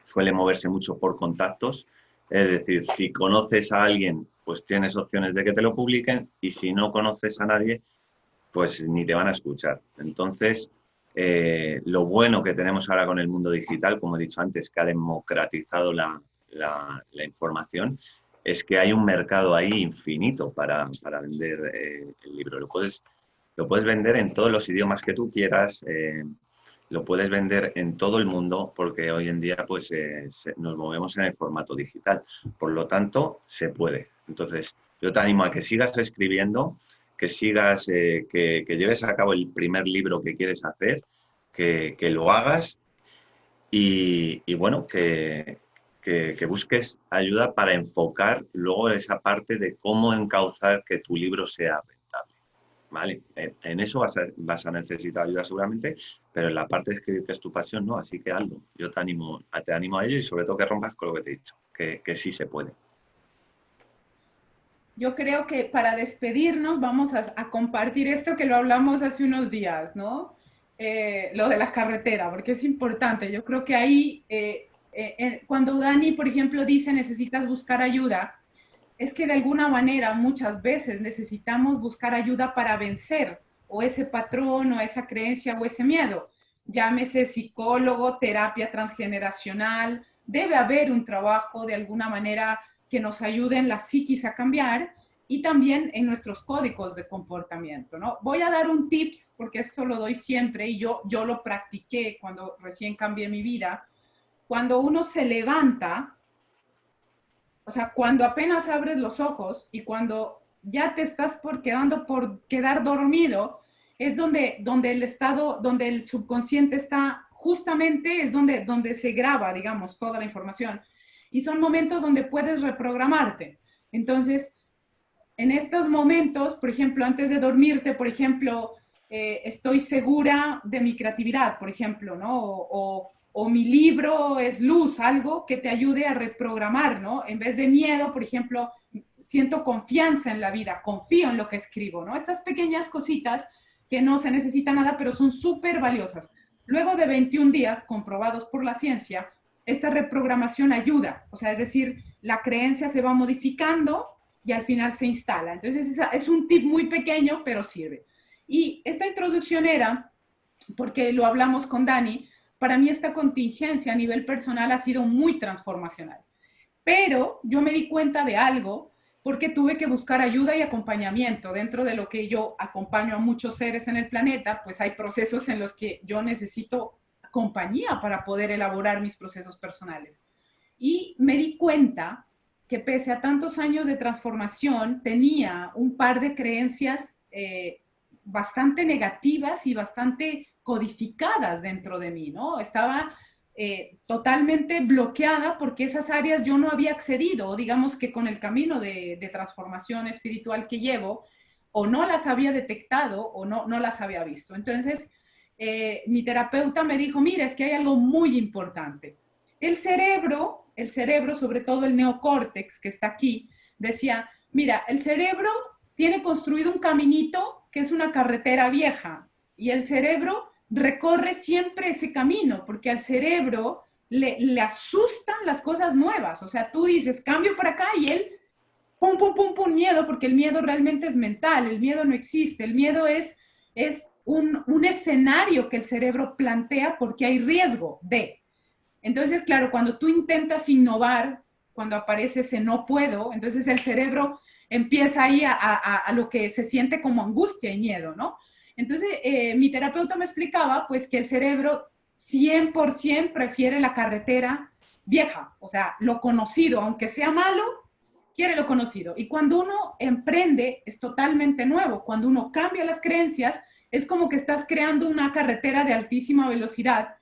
suele moverse mucho por contactos. Es decir, si conoces a alguien, pues tienes opciones de que te lo publiquen y si no conoces a nadie, pues ni te van a escuchar. Entonces, lo bueno que tenemos ahora con el mundo digital, como he dicho antes, que ha democratizado la información, es que hay un mercado ahí infinito para vender el libro. Lo puedes vender en todos los idiomas que tú quieras, lo puedes vender en todo el mundo, porque hoy en día pues, nos movemos en el formato digital. Por lo tanto, se puede. Entonces, yo te animo a que sigas escribiendo, que sigas, que lleves a cabo el primer libro que quieres hacer, que lo hagas y bueno, que busques ayuda para enfocar luego esa parte de cómo encauzar que tu libro sea rentable. ¿Vale? En eso vas a necesitar ayuda seguramente, pero en la parte de escribir, que es tu pasión, no, así que hazlo. Yo te animo a ello y sobre todo que rompas con lo que te he dicho, que sí se puede. Yo creo que para despedirnos vamos a compartir esto que lo hablamos hace unos días, ¿no? Lo de la carretera, porque es importante. Yo creo que ahí, cuando Dani, por ejemplo, dice necesitas buscar ayuda, es que de alguna manera muchas veces necesitamos buscar ayuda para vencer o ese patrón o esa creencia o ese miedo. Llámese psicólogo, terapia transgeneracional, debe haber un trabajo de alguna manera que nos ayude en la psiquis a cambiar y también en nuestros códigos de comportamiento, ¿no? Voy a dar un tips, porque esto lo doy siempre y yo lo practiqué cuando recién cambié mi vida. Cuando uno se levanta, o sea, cuando apenas abres los ojos y cuando ya te estás por quedar dormido, es donde el estado, donde el subconsciente está, justamente es donde se graba, digamos, toda la información. Y son momentos donde puedes reprogramarte. Entonces, en estos momentos, por ejemplo, antes de dormirte, por ejemplo, estoy segura de mi creatividad, por ejemplo, ¿no? O mi libro es luz, algo que te ayude a reprogramar, ¿no? En vez de miedo, por ejemplo, siento confianza en la vida, confío en lo que escribo, ¿no? Estas pequeñas cositas que no se necesita nada, pero son súper valiosas. Luego de 21 días comprobados por la ciencia, esta reprogramación ayuda, o sea, es decir, la creencia se va modificando y al final se instala. Entonces, es un tip muy pequeño, pero sirve. Y esta introducción era, porque lo hablamos con Dani, para mí esta contingencia a nivel personal ha sido muy transformacional. Pero yo me di cuenta de algo porque tuve que buscar ayuda y acompañamiento. Dentro de lo que yo acompaño a muchos seres en el planeta, pues hay procesos en los que yo necesito compañía para poder elaborar mis procesos personales. Y me di cuenta que pese a tantos años de transformación, tenía un par de creencias bastante negativas y bastante codificadas dentro de mí, ¿no? Estaba totalmente bloqueada porque esas áreas yo no había accedido, o digamos que con el camino de transformación espiritual que llevo, o no las había detectado o no las había visto. Entonces, mi terapeuta me dijo, mira, es que hay algo muy importante. El cerebro, sobre todo el neocórtex que está aquí, decía, mira, el cerebro tiene construido un caminito que es una carretera vieja y el cerebro recorre siempre ese camino porque al cerebro le asustan las cosas nuevas. O sea, tú dices, cambio para acá y él, pum, pum, pum, pum, miedo, porque el miedo realmente es mental, el miedo no existe, el miedo es un escenario que el cerebro plantea porque hay riesgo de. Entonces, claro, cuando tú intentas innovar, cuando aparece ese no puedo, entonces el cerebro empieza ahí a lo que se siente como angustia y miedo, ¿no? Entonces, mi terapeuta me explicaba, pues, que el cerebro 100% prefiere la carretera vieja, o sea, lo conocido, aunque sea malo, quiere lo conocido. Y cuando uno emprende, es totalmente nuevo. Cuando uno cambia las creencias, es como que estás creando una carretera de altísima velocidad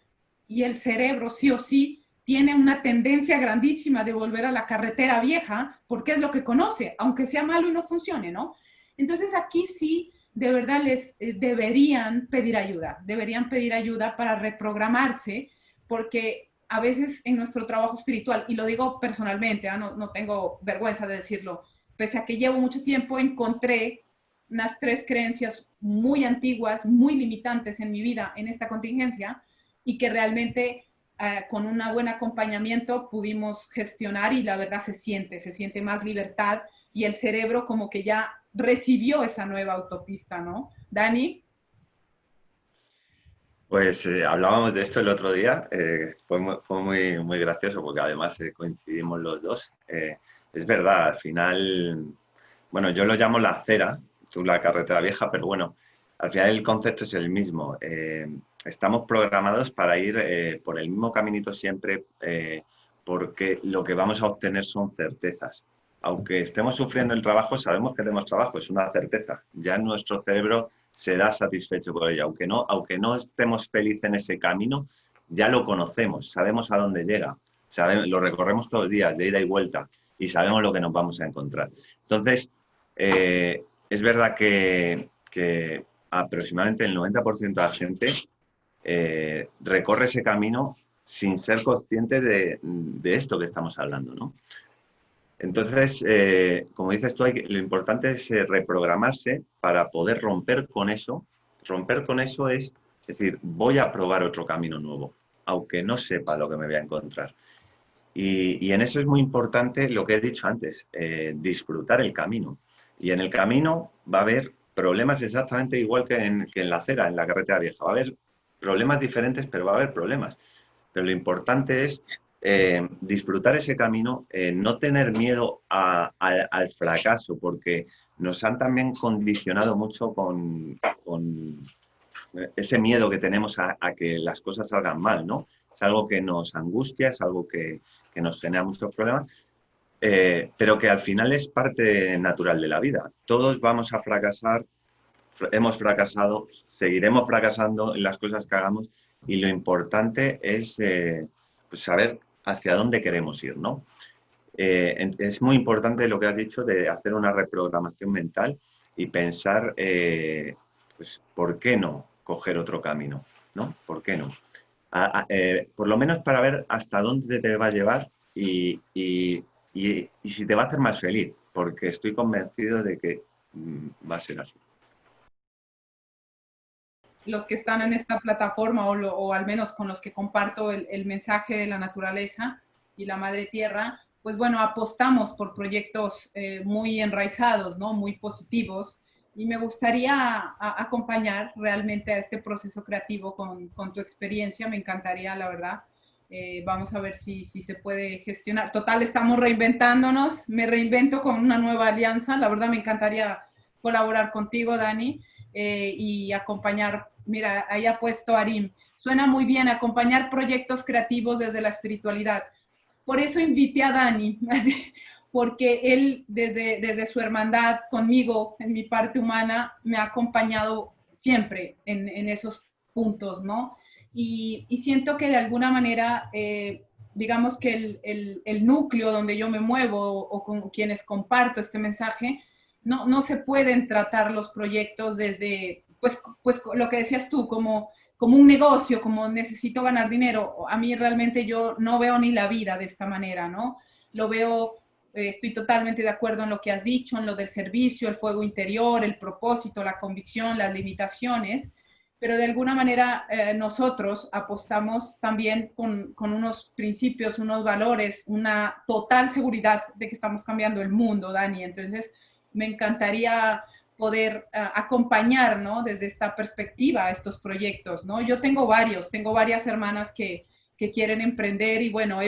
y el cerebro sí o sí tiene una tendencia grandísima de volver a la carretera vieja porque es lo que conoce, aunque sea malo y no funcione, ¿no? Entonces aquí sí, de verdad les deberían pedir ayuda para reprogramarse, porque a veces en nuestro trabajo espiritual, y lo digo personalmente, no tengo vergüenza de decirlo, pese a que llevo mucho tiempo, encontré unas 3 creencias muy antiguas, muy limitantes en mi vida en esta contingencia, y que realmente con un buen acompañamiento pudimos gestionar y la verdad se siente más libertad y el cerebro como que ya recibió esa nueva autopista, ¿no? Dani. Pues hablábamos de esto el otro día, fue muy gracioso porque además coincidimos los dos. Es verdad, al final, bueno, yo lo llamo la acera, tú la carretera vieja, pero bueno, al final el concepto es el mismo. Estamos programados para ir por el mismo caminito siempre porque lo que vamos a obtener son certezas. Aunque estemos sufriendo el trabajo, sabemos que tenemos trabajo, es una certeza. Ya nuestro cerebro será satisfecho por ello. Aunque no estemos felices en ese camino, ya lo conocemos, sabemos a dónde llega, lo recorremos todos los días, de ida y vuelta, y sabemos lo que nos vamos a encontrar. Entonces, es verdad que aproximadamente el 90% de la gente recorre ese camino sin ser consciente de esto que estamos hablando, ¿no? Entonces, como dices tú, lo importante es reprogramarse para poder romper con eso. Romper con eso es decir, voy a probar otro camino nuevo, aunque no sepa lo que me voy a encontrar. Y en eso es muy importante lo que he dicho antes, disfrutar el camino. Y en el camino va a haber problemas exactamente igual que en la acera, en la carretera vieja. Va a haber problemas diferentes, pero va a haber problemas. Pero lo importante es disfrutar ese camino, no tener miedo al fracaso, porque nos han también condicionado mucho con ese miedo que tenemos a que las cosas salgan mal, ¿no? Es algo que nos angustia, es algo que nos genera muchos problemas, pero que al final es parte natural de la vida. Todos vamos a fracasar, hemos fracasado, seguiremos fracasando en las cosas que hagamos y lo importante es pues saber hacia dónde queremos ir, ¿no? Es muy importante lo que has dicho de hacer una reprogramación mental y pensar, pues, ¿por qué no coger otro camino? ¿No? ¿Por qué no? Por lo menos para ver hasta dónde te va a llevar y si te va a hacer más feliz, porque estoy convencido de que va a ser así. Los que están en esta plataforma o al menos con los que comparto el mensaje de la naturaleza y la madre tierra, pues bueno, apostamos por proyectos muy enraizados, ¿no? Muy positivos. Y me gustaría acompañar realmente a este proceso creativo con tu experiencia. Me encantaría, la verdad. Vamos a ver si se puede gestionar. Total, estamos reinventándonos. Me reinvento con una nueva alianza. La verdad, me encantaría colaborar contigo, Dani, y acompañar. Mira, ahí ha puesto Arim. Suena muy bien acompañar proyectos creativos desde la espiritualidad. Por eso invité a Dani, porque él desde su hermandad conmigo, en mi parte humana, me ha acompañado siempre en esos puntos, ¿no? Y siento que de alguna manera, digamos que el núcleo donde yo me muevo o con quienes comparto este mensaje, no se pueden tratar los proyectos desde, pues lo que decías tú, como un negocio, como necesito ganar dinero. A mí realmente yo no veo ni la vida de esta manera, ¿no? Lo veo, estoy totalmente de acuerdo en lo que has dicho, en lo del servicio, el fuego interior, el propósito, la convicción, las limitaciones, pero de alguna manera nosotros apostamos también con unos principios, unos valores, una total seguridad de que estamos cambiando el mundo, Dani. Entonces, me encantaría poder acompañar, ¿no? Desde esta perspectiva a estos proyectos, ¿no? Yo tengo varias hermanas que que quieren emprender y bueno,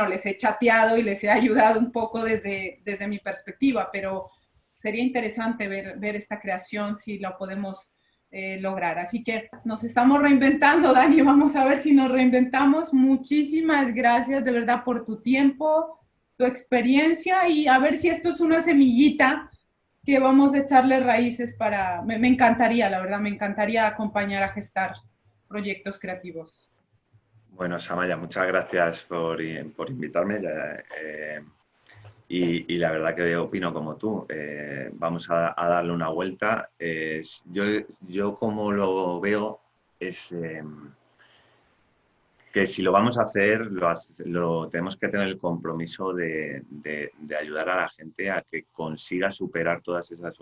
les he chateado y les he ayudado un poco desde mi perspectiva, pero sería interesante ver esta creación si lo podemos lograr. Así que nos estamos reinventando, Dani, vamos a ver si nos reinventamos. Muchísimas gracias de verdad por tu tiempo, tu experiencia y a ver si esto es una semillita que vamos a echarle raíces para... Me encantaría, la verdad, me encantaría acompañar a gestar proyectos creativos. Bueno, Samaya, muchas gracias por invitarme. Y la verdad que opino como tú. Vamos a darle una vuelta. Yo como lo veo es que si lo vamos a hacer, tenemos que tener el compromiso de ayudar a la gente a que consiga superar todas esas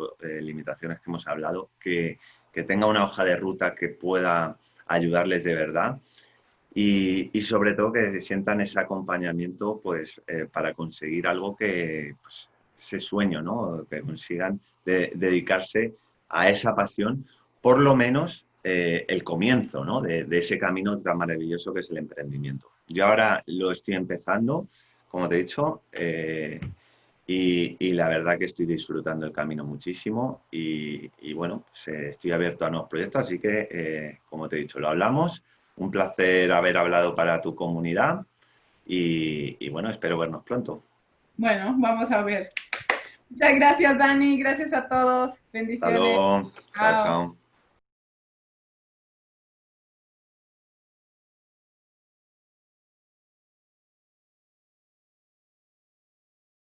limitaciones que hemos hablado, que tenga una hoja de ruta que pueda ayudarles de verdad. Y sobre todo que sientan ese acompañamiento pues, para conseguir algo que, pues, ese sueño, ¿no? Que consigan dedicarse a esa pasión, por lo menos el comienzo, ¿no? de ese camino tan maravilloso que es el emprendimiento. Yo ahora lo estoy empezando, como te he dicho, y la verdad que estoy disfrutando el camino muchísimo y bueno, pues, estoy abierto a nuevos proyectos, así que, como te he dicho, lo hablamos. Un placer haber hablado para tu comunidad y bueno, espero vernos pronto. Bueno, vamos a ver. Muchas gracias, Dani. Gracias a todos. Hasta Bendiciones. luego. Chao, Chao. chao.